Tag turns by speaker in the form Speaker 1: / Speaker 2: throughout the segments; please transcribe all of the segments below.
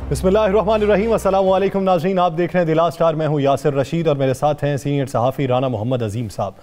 Speaker 1: बिस्मिल्लाहिर्रहमानिर्रहीम, अस्सलाम वालेकुम नाज़रीन, आप देख रहे हैं दिला स्टार। मैं हूं यासिर रशीद और मेरे साथ हैं सीनियर सहाफ़ी राना मोहम्मद अजीम साहब।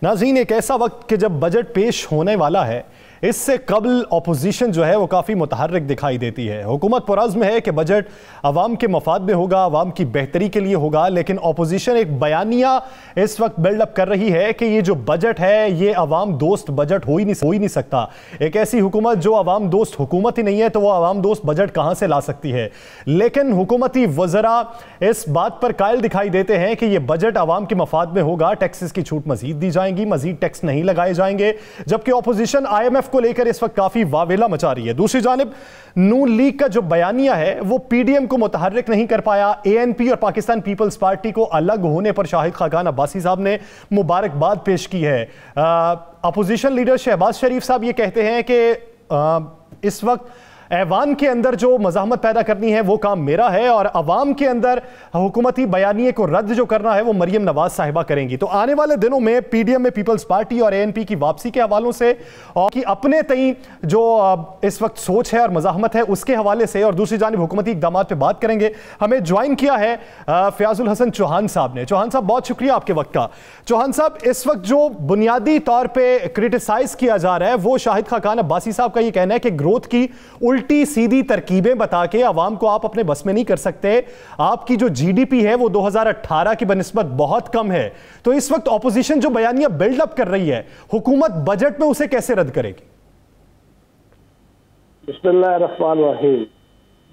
Speaker 1: नाज़रीन, एक ऐसा वक्त कि जब बजट पेश होने वाला है, इससे कबल अपोजिशन जो है वो काफ़ी मुतहर्रिक दिखाई देती है। हुकूमत पुरज़्म है कि बजट अवाम के मफाद में होगा, अवाम की बेहतरी के लिए होगा, लेकिन अपोजिशन एक बयानिया इस वक्त बिल्डअप कर रही है कि ये जो बजट है ये अवाम दोस्त बजट हो ही नहीं सकता। एक ऐसी हुकूमत जो अवाम दोस्त हुकूमत ही नहीं है, तो वो अवाम दोस्त बजट कहाँ से ला सकती है। लेकिन हुकूमती वज़रा इस बात पर कायल दिखाई देते हैं कि ये बजट अवाम के मफाद में होगा, टैक्सेस की छूट मजीद दी जाएंगी, मजीद टैक्स नहीं लगाए जाएंगे, जबकि अपोजिशन IMF को लेकर इस वक्त काफी वावेला मचा रही है। दूसरी जानिब नून लीग का जो बयानिया है वो PDM को मुतहर्रिक नहीं कर पाया। ANP और पाकिस्तान पीपल्स पार्टी को अलग होने पर शाहिद खाकान अब्बासी साहब ने मुबारकबाद पेश की है। अपोजिशन लीडर शहबाज शरीफ साहब ये कहते हैं कि इस वक्त ऐवान के अंदर जो मज़ाहमत पैदा करनी है वो काम मेरा है, और अवाम के अंदर हुकूमती बयानिए को रद्द जो करना है वो मरियम नवाज साहिबा करेंगी। तो आने वाले दिनों में PDM में पीपल्स पार्टी और ANP की वापसी के हवालों से और कि अपने तई जो इस वक्त सोच है और मज़ाहमत है उसके हवाले से, और दूसरी जानिब हुकूमती इक़दामात पे बात करेंगे। हमें ज्वाइन किया है फयाजुल हसन चौहान साहब ने। चौहान साहब, बहुत शुक्रिया आपके वक्त का। चौहान साहब, इस वक्त जो बुनियादी तौर पर क्रिटिसाइज किया जा रहा है वो शाहिद खाकान अब्बासी साहब का ये कहना है कि ग्रोथ की उल्टी सीधी तरकीबें बता के अवाम को आप अपने बस में नहीं कर सकते। आपकी जो GDP है वो 2018 की बनिस्बत बहुत कम है। तो इस वक्त ऑपोजिशन जो बयानिया बिल्डअप कर रही है, हुकूमत बजट में उसे कैसे रद्द करेगी?
Speaker 2: बिस्मिल्लाहिर्रहमानिर्रहीम।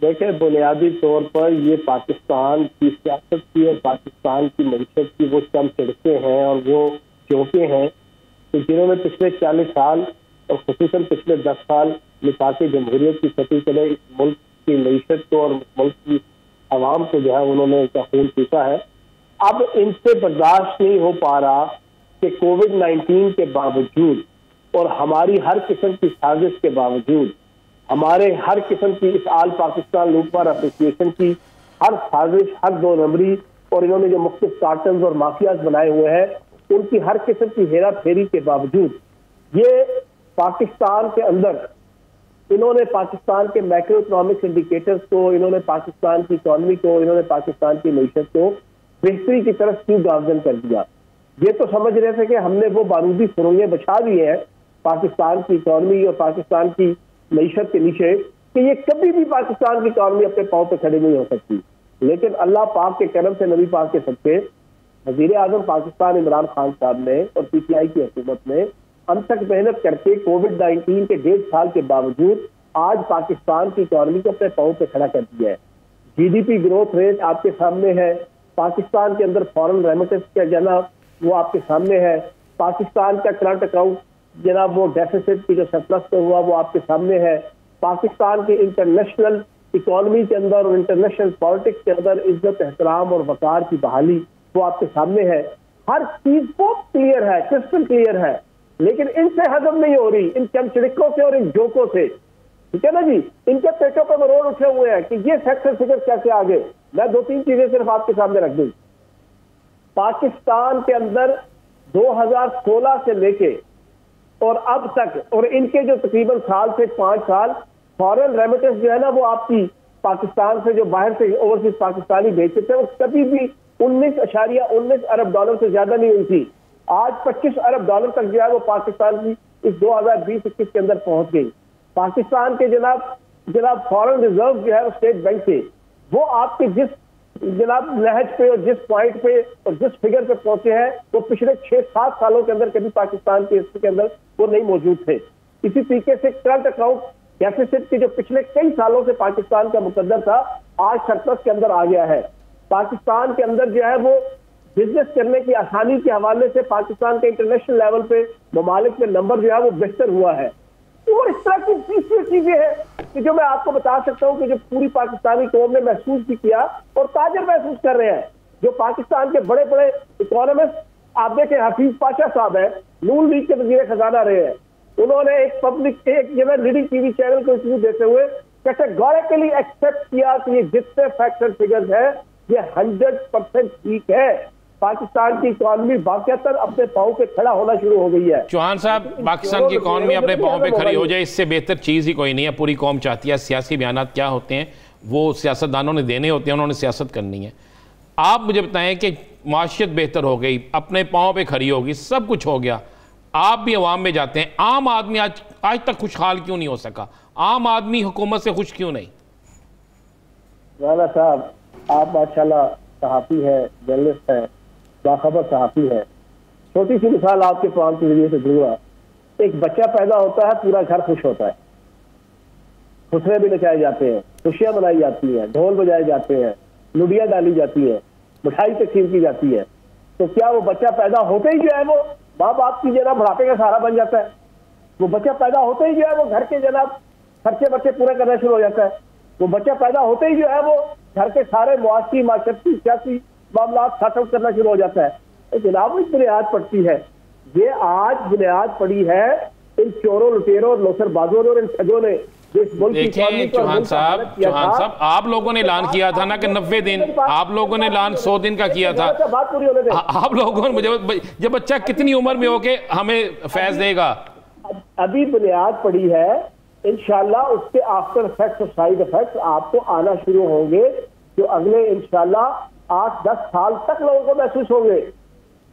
Speaker 2: देखिए, बुनियादी तौर पर ये पाकिस्तान की सियासत की और पाकिस्तान की मईशत की वो चम चिड़के हैं और वो चौके हैं कि जिन्होंने पिछले 40 साल और खुसूसन पिछले 10 साल लिफाके जमहूरियत की सतह चले इस मुल्क की मईशत को और मुल्क की आवाम को जो है उन्होंने उनका खून पीसा है। अब इनसे बर्दाश्त नहीं हो पा रहा कि कोविड-19 के बावजूद और हमारी हर किस्म की साजिश के बावजूद, हमारे हर किस्म की इस आल पाकिस्तान लूटमार एसोसिएशन की हर साजिश, हर 2 नंबरी और इन्होंने जो मुख्तलिफ कार्टन्स और माफियाज बनाए हुए हैं, उनकी हर किस्म की हेरा फेरी के बावजूद ये पाकिस्तान के अंदर इन्होंने पाकिस्तान के मैक्रो इकोनॉमिक्स इंडिकेटर्स को, इन्होंने पाकिस्तान की इकॉनमी को, इन्होंने पाकिस्तान की मईशत को बेहतरी की तरफ क्यों गामजन कर दिया। ये तो समझ रहे थे कि हमने वो बारूदी सुरंगें बचा दी हैं पाकिस्तान की इकॉनमी और पाकिस्तान की मईशत के नीचे कि ये कभी भी पाकिस्तान की इकॉनमी अपने पाँव पे खड़ी नहीं हो सकती। लेकिन अल्लाह पाक के करम से, नबी पाक के सदके, वज़ीर आज़म पाकिस्तान इमरान खान साहब ने और PTI की हुकूमत ने अनथक मेहनत करके कोविड-19 के 1.5 साल के बावजूद आज पाकिस्तान की इकॉनमी को अपने पाँव पे खड़ा कर दिया है। GDP ग्रोथ रेट आपके सामने है, पाकिस्तान के अंदर फॉरेन रेमिटेंस का जनाब वो आपके सामने है, पाकिस्तान का करंट अकाउंट जनाब वो डेफिसिट की जो सरप्लस पे हुआ वो आपके सामने है, पाकिस्तान के इंटरनेशनल इकॉनमी के अंदर और इंटरनेशनल पॉलिटिक्स के अंदर इज्जत, एहतराम और वकार की बहाली वो आपके सामने है। हर चीज बहुत क्लियर है, क्रिस्टल क्लियर है, लेकिन इनसे हजम नहीं हो रही, इन चमचिड़कों से और इन जोकों से। ठीक है ना जी, इनके पेटों पर मरोड़ उठे हुए हैं कि ये सेक्टर फिगर कैसे आगे। मैं 2-3 चीजें सिर्फ आपके सामने रख दूं। पाकिस्तान के अंदर 2016 से लेके और अब तक, और इनके जो तकरीबन साल से 5 साल फॉरेन रेमिटेंस जो है ना वो आपकी पाकिस्तान से जो बाहर से ओवरसीज पाकिस्तानी भेजते थे वो कभी भी 19.19 अरब डॉलर से ज्यादा नहीं हुई थी। आज 25 अरब डॉलर तक जो है वो पाकिस्तान की इस 2020-21 के अंदर पहुंच गई। पाकिस्तान के जनाब फॉरेन रिजर्व जो है वो स्टेट बैंक से वो आपके जिस जनाब लहज पे और जिस पॉइंट पे और जिस फिगर पे पहुंचे हैं वो पिछले 6-7 सालों के अंदर कभी पाकिस्तान की हिस्ट्री के अंदर वो नहीं मौजूद थे। इसी तरीके से करंट अकाउंट डेफिसिट के जो पिछले कई सालों से पाकिस्तान का मुकद्दर था आज सरप्लस के अंदर आ गया है। पाकिस्तान के अंदर जो है वो बिजनेस करने की आसानी के हवाले से पाकिस्तान के इंटरनेशनल लेवल पे ममालिक में नंबर जो है वो बेहतर हुआ है। और इस तरह की तीसरी चीजें हैं कि जो मैं आपको बता सकता हूं कि जो पूरी पाकिस्तानी कौम ने महसूस भी किया और ताजर महसूस कर रहे हैं। जो पाकिस्तान के बड़े बड़े इकोनॉमिस्ट आप देखें, हफीज पाशा साहब है, नून लीग के वजीर खजाना रहे हैं, उन्होंने एक लीडिंग TV चैनल को इंटरव्यू देते हुए कैटेगोरिकली एक्सेप्ट किया कि ये जितने फैक्ट्स एंड फिगर्स है ये 100% ठीक है। पाकिस्तान की इकॉनमी वाकईतन अपने पाँव पे खड़ा होना शुरू हो गई है।
Speaker 3: चौहान साहब, पाकिस्तान की इकॉनमी अपने पाँव पे खड़ी हो जाए, इससे बेहतर चीज़ ही कोई नहीं है। पूरी कौम चाहती है। सियासी बयानात क्या होते हैं वो सियासतदानों ने देने होते हैं, उन्होंने सियासत करनी है। आप मुझे बताएं कि माशियत बेहतर हो गई, अपने पाँव पे खड़ी होगी, सब कुछ हो गया, आप भी अवाम में जाते हैं, आम आदमी आज तक खुशहाल क्यों नहीं हो सका? आम आदमी हुकूमत से खुश क्यों नहीं?
Speaker 2: राना साहब, आप माशाल्लाह सहाफ़ी है, जर्नलिस्ट है, बाखबर सहाफ़ी है। छोटी सी मिसाल आपके प्रोग्राम के जरिए से दूंगा। एक बच्चा पैदा होता है, पूरा घर खुश होता है, खुशरे भी नचाए जाते हैं, खुशियां मनाई जाती हैं, ढोल बजाए जाते हैं, लुडियां डाली जाती है, मिठाई तकसीम की जाती है। तो क्या वो बच्चा पैदा होते ही जो है वो माँ बाप की जनाब बुढ़ापे का सहारा बन जाता है? वो बच्चा पैदा होते ही जो है वो घर के जनाब खर्चे बच्चे पूरे करना शुरू हो जाता है? वो बच्चा पैदा होते ही जो है वो घर के सारे मुआशी माशरती सियासी मामला सेटल करना शुरू हो जाता है? जनाब एक बुनियाद पड़ती है, ये आज बुनियाद पड़ी है इन चोरों, लुटेरों और लोसरबाजों ने और इन ठगों ने।
Speaker 3: देखिए चौहान साहब, आप लोगों ने ऐलान किया था ना कि 90 दिन, आप लोगों ने ऐलान 100 दिन का किया था।
Speaker 2: बात पूरी होने दे।
Speaker 3: आप लोगों ने मुझे, जब बच्चा कितनी उम्र में होके हमें फैज देगा?
Speaker 2: अभी बुनियाद पड़ी है, इंशाल्लाह उसके आफ्टर इफेक्ट्स और साइड इफेक्ट्स आपको आना शुरू होंगे, जो अगले इंशाल्लाह 8-10 साल तक लोगों को महसूस होंगे।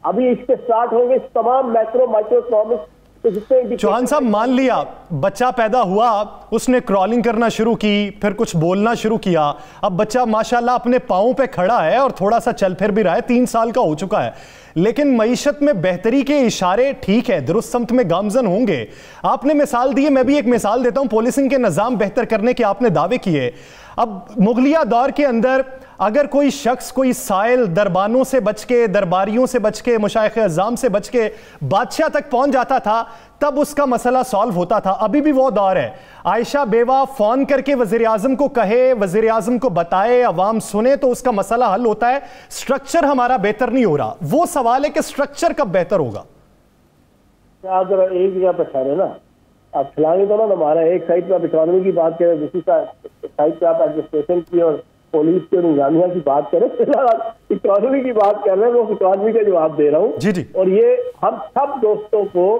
Speaker 2: अभी इसके स्टार्ट होंगे तमाम मैक्रो माइक्रो इकोनॉमिक्स।
Speaker 1: चौहान साहब, मान लिया बच्चा पैदा हुआ, उसने क्रॉलिंग करना शुरू की, फिर कुछ बोलना शुरू किया, अब बच्चा माशाल्लाह अपने पाँव पे खड़ा है और थोड़ा सा चल फिर भी रहा है, 3 साल का हो चुका है, लेकिन मईशत में बेहतरी के इशारे ठीक है, दुरुस्त समत में गामजन होंगे। आपने मिसाल दी है, मैं भी एक मिसाल देता हूं, पुलिसिंग के निज़ाम बेहतर करने के आपने दावे किए। अब मुगलिया दौर के अंदर अगर कोई शख्स, कोई साइल दरबानों से बच के, दरबारियों से बच के, मुशाइख अज़्ज़ाम से बच के बादशाह तक पहुंच जाता था, तब उसका मसला सॉल्व होता था। अभी भी वो दौर है। आयशा बेवा फोन करके वज़ीर आज़म को कहे, वज़ीर आज़म को बताए, अवाम सुने तो उसका मसला हल होता है। स्ट्रक्चर हमारा बेहतर नहीं हो रहा। वो सवाल है कि स्ट्रक्चर कब बेहतर होगा?
Speaker 2: आप जरा एक जगह पे ठहरे ना, आप खिलाएंगे तो ना हमारा एक साइड पे आप इकोनॉमी की बात करें, दूसरी साइड पे आप एडमिनिस्ट्रेशन की और पुलिस के और इंतजामिया की बात करें, इकोनॉमी की बात कर रहे हैं, वो इकोनॉमी का जवाब दे रहा हूँ।
Speaker 1: जी जी।
Speaker 2: और ये हम सब दोस्तों को,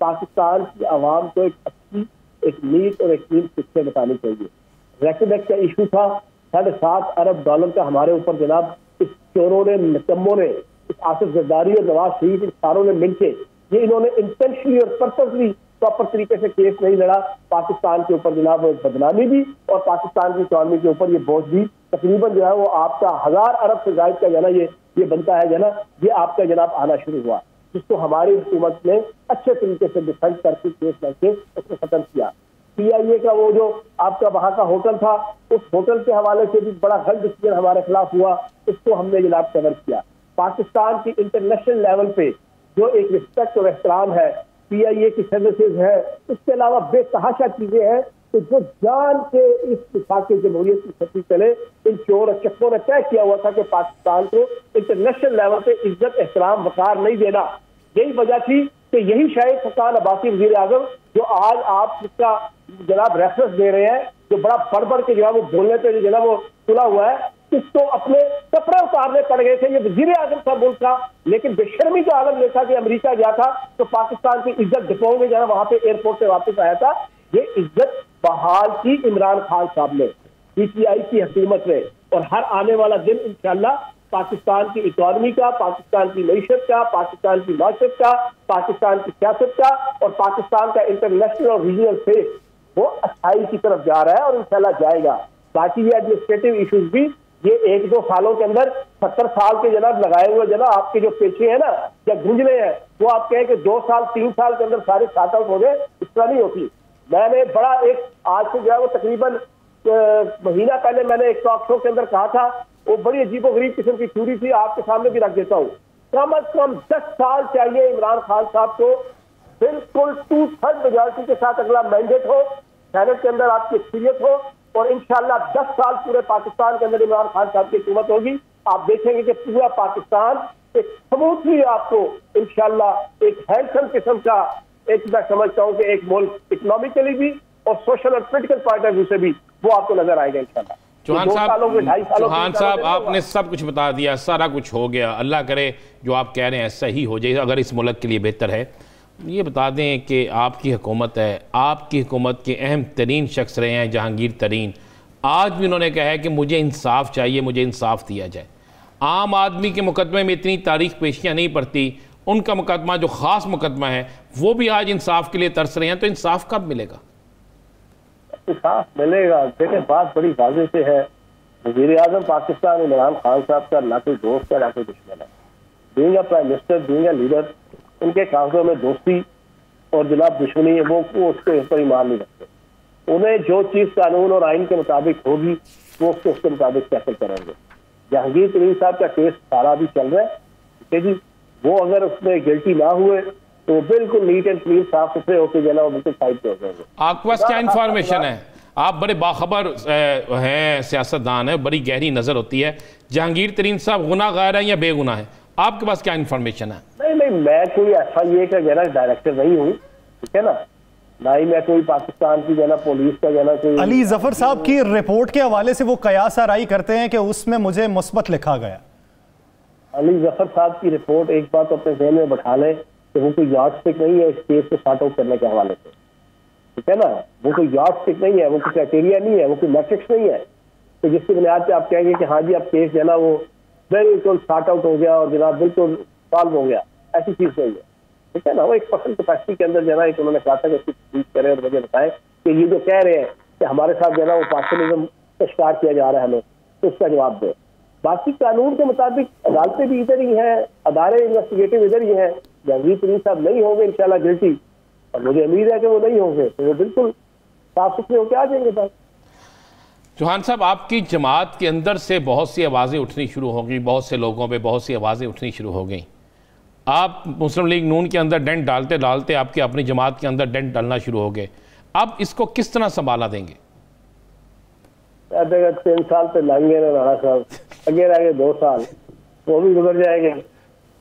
Speaker 2: पाकिस्तान की आवाम को एक अच्छी, एक नीट और एक क्लीन पिक्चर बतानी चाहिए। रेकमेक्स का इशू था, $7.5 अरब का हमारे ऊपर जनाब इस चोरों ने, निकम्मों ने, इस आसिफ जरदारी और नवाज शरीफ, इन सारों ने मिलकर ये इन्होंने इंटेंशनली और पर्पसली प्रॉपर तरीके से केस नहीं लड़ा। पाकिस्तान के ऊपर जनाब बदनामी भी और पाकिस्तान की इकॉनमी के ऊपर ये बोझ भी तकरीबन जो है वो आपका 1000 अरब से जायद का जना ये बनता है जना, ये आपका जनाब आना शुरू हुआ, जिसको हमारी हुकूमत ने अच्छे तरीके से डिफेंड करके केस लड़के उसको खत्म किया। PIA का वो जो आपका वहां का होटल था, उस होटल के हवाले से भी बड़ा गलत डिसीजन हमारे खिलाफ हुआ, उसको हमने जनाब कवर किया। पाकिस्तान की इंटरनेशनल लेवल पे जो एक रिस्पेक्ट और एहतराम है, PIA की सर्विसेज है, इसके अलावा बेतहाशा चीजें हैं तो जो जान के इस के जमहूरियत की छतरी चले, इन चोर और चक्कों ने तय किया हुआ था कि पाकिस्तान को इंटरनेशनल लेवल पे इज्जत, एहतराम, वकार नहीं देना। यही वजह थी कि यही शायद फरहान अब्बासी वज़ीर आज़म जो आज आप इसका जनाब रेफरेंस दे रहे हैं, जो बड़ा बढ़ के जनाब वो बोलने पे जनाब वो खुला हुआ है, इसको अपने कपड़े उतारने पड़ गए थे। ये वज़ीर आज़म था मुल्क का, लेकिन बेशर्मी का आलम यह था कि अमेरिका गया था तो पाकिस्तान की इज्जत डिपों में जनाब वहां पे एयरपोर्ट से वापस आया था। ये इज्जत बहाल की इमरान खान साहब ने, PTI की हुकूमत ने, और हर आने वाला दिन इंशाल्लाह पाकिस्तान की इकॉनमी का, पाकिस्तान की मईशत का, पाकिस्तान की माशरत का, पाकिस्तान की सियासत का और पाकिस्तान का इंटरनेशनल और रीजनल फेस वो अच्छाई की तरफ जा रहा है और इंशाल्लाह जाएगा। बाकी ये एडमिनिस्ट्रेटिव इशूज भी ये 1-2 सालों के अंदर 70 साल के जनाब लगाए हुए जनाब आपके जो पेशे हैं ना या गुंजले हैं, वो आप कहें कि 2 साल 3 साल के अंदर सारे सार्ट आउट हो गए, इस तरह नहीं होती। मैंने बड़ा एक आज से जो है वो तकरीबन महीना पहले मैंने एक टॉक शो के अंदर कहा था, वो बड़ी अजीबो गरीब किस्म की थ्योरी थी, आपके सामने भी रख देता हूँ। कम अज कम 10 साल चाहिए इमरान खान साहब को, बिल्कुल 2/3 मेजॉरिटी के साथ अगला मैंडेट हो, सेनेट के अंदर आपकी एक्सपीरियंस हो और इंशाल्लाह 10 साल पूरे पाकिस्तान के अंदर इमरान खान साहब की हुकूमत होगी। आप देखेंगे कि पूरा पाकिस्तान एक स्मूथली आपको इंशाल्लाह एक हैंडसम किस्म का, एक मैं समझता हूँ कि एक मुल्क इकोनॉमिकली भी और सोशल और पोलिटिकल पॉइंट ऑफ व्यू से भी वो आपको नजर आएगा इंशाल्लाह।
Speaker 3: चौहान साहब आपने सब कुछ बता दिया, सारा कुछ हो गया, अल्लाह करे जो आप कह रहे हैं सही हो जाए, अगर इस मुल्क के लिए बेहतर है। ये बता दें कि आपकी हुकूमत है, आपकी हुकूमत के अहम तरीन शख्स रहे हैं जहांगीर तरीन, आज भी उन्होंने कहा है कि मुझे इंसाफ चाहिए, मुझे इंसाफ दिया जाए। आम आदमी के मुकदमे में इतनी तारीख पेशियाँ नहीं पड़ती, उनका मुकदमा जो ख़ास मुकदमा है वो भी आज इंसाफ के लिए तरस रहे हैं, तो इंसाफ कब मिलेगा?
Speaker 2: इंसाफ मिलेगा। देखिए बात बड़ी वाज़ेह से है, वज़ीर आज़म पाकिस्तान इमरान खान साहब का ना कोई दोस्त है ना कोई दुश्मन है। Being prime minister, being leader, उनके कागजों में दोस्ती और जनाब दुश्मनी है, वो उसके ऊपर ईमान नहीं रखते। उन्हें जो चीज़ कानून और आइन के मुताबिक होगी वो उसके मुताबिक फैसला करेंगे। जहांगीर तरीन साहब का केस सारा भी चल रहा है, ठीक है जी। वो अगर उसमें गिल्टी ना हुए तो वो बिल्कुल नीट एंड क्लीन साफ सुथरे होकर जो है वो बिल्कुल साइड पे हो जाएंगे।
Speaker 3: आपके पास क्या इंफॉर्मेशन है? आप बड़े बाखबर हैं, सियासतदान है, बड़ी गहरी नज़र होती है। जहांगीर तरीन साहब गुनाहगार हैं या बेगुनाह हैं? आपके पास क्या इंफॉर्मेशन है?
Speaker 2: नहीं, मैं कोई FIA का जो है डायरेक्टर नहीं हूँ, ठीक है ना, ना ही मैं कोई पाकिस्तान की जो है पुलिस का जो है कोई।
Speaker 1: अली जफर साहब की रिपोर्ट के हवाले से वो कयास आराई करते हैं कि उसमें मुझे मुस्बत लिखा गया।
Speaker 2: अली जफर साहब की रिपोर्ट एक बात अपने ज़हन में बैठा लें कि वो कोई यार्डस्टिक नहीं है इस केस को सॉर्ट आउट करने के हवाले से, ठीक है ना। वो कोई यार्डस्टिक नहीं है, वो कोई क्राइटेरिया नहीं है, वो कोई मैट्रिक्स नहीं है तो जिसकी बुनियाद पे आप कहेंगे कि हाँ जी अब केस जो है ना वो बिल्कुल सॉर्ट आउट हो गया और जनाब बिल्कुल सॉल्व हो गया, ऐसी चीज नहीं है, ठीक है ना। वो एक पर्सन कैपेसिटी के अंदर जो है ना एक उन्होंने कहा था कि उसकी तस्दीक करें और मुझे बताएं कि ये जो कह रहे हैं कि हमारे साथ जो है ना वो पार्शलिज्म का शिकार किया जा रहा है हमें, तो उसका जवाब दे। बाकी कानून के मुताबिक अदालतें भी इधर ही हैं, अदारे इन्वेस्टिगेटिव इधर ही हैं। जहांगीर तरीन साहब नहीं होंगे इंशाल्लाह गिल्टी, और मुझे उम्मीद है कि वो नहीं होंगे, तो वो बिल्कुल साफ सुथरे होकर आ जाएंगे बात।
Speaker 3: चौहान साहब, आपकी जमात के अंदर से बहुत सी आवाज़ें उठनी शुरू हो गई, बहुत से लोगों पे बहुत सी आवाज़ें उठनी शुरू हो गई। आप मुस्लिम लीग नून के अंदर डेंट डालते डालते आपके अपनी जमात के अंदर डेंट डालना शुरू हो गए। अब इसको किस तरह संभाला देंगे?
Speaker 2: 3 साल पे लाएंगे ना राणा साहब, अगे रह गए 2 साल, वो भी गुजर जाएंगे।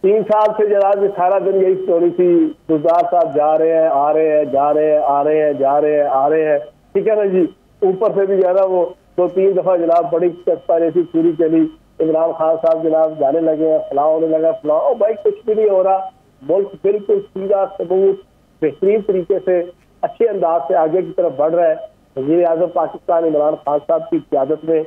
Speaker 2: 3 साल से जनाब ये सारा दिन यही स्टोरी थी, गुलजार साहब जा रहे हैं, आ रहे हैं, जा रहे हैं, आ रहे हैं, जा रहे हैं, आ रहे हैं, ठीक है ना जी। ऊपर से भी ज्यादा वो 2-3 दफा जनाब बड़ी कंस्पिरेसी पूरी चली, इमरान खान साहब जनाब जाने लगे, फलाह होने लगा, फलाह। ओ भाई कुछ भी नहीं हो रहा, मुल्क बिल्कुल सीधा सबूत बेहतरीन तरीके से अच्छे अंदाज से आगे की तरफ बढ़ रहा है। वज़ीर आज़म पाकिस्तान इमरान खान साहब की क़यादत में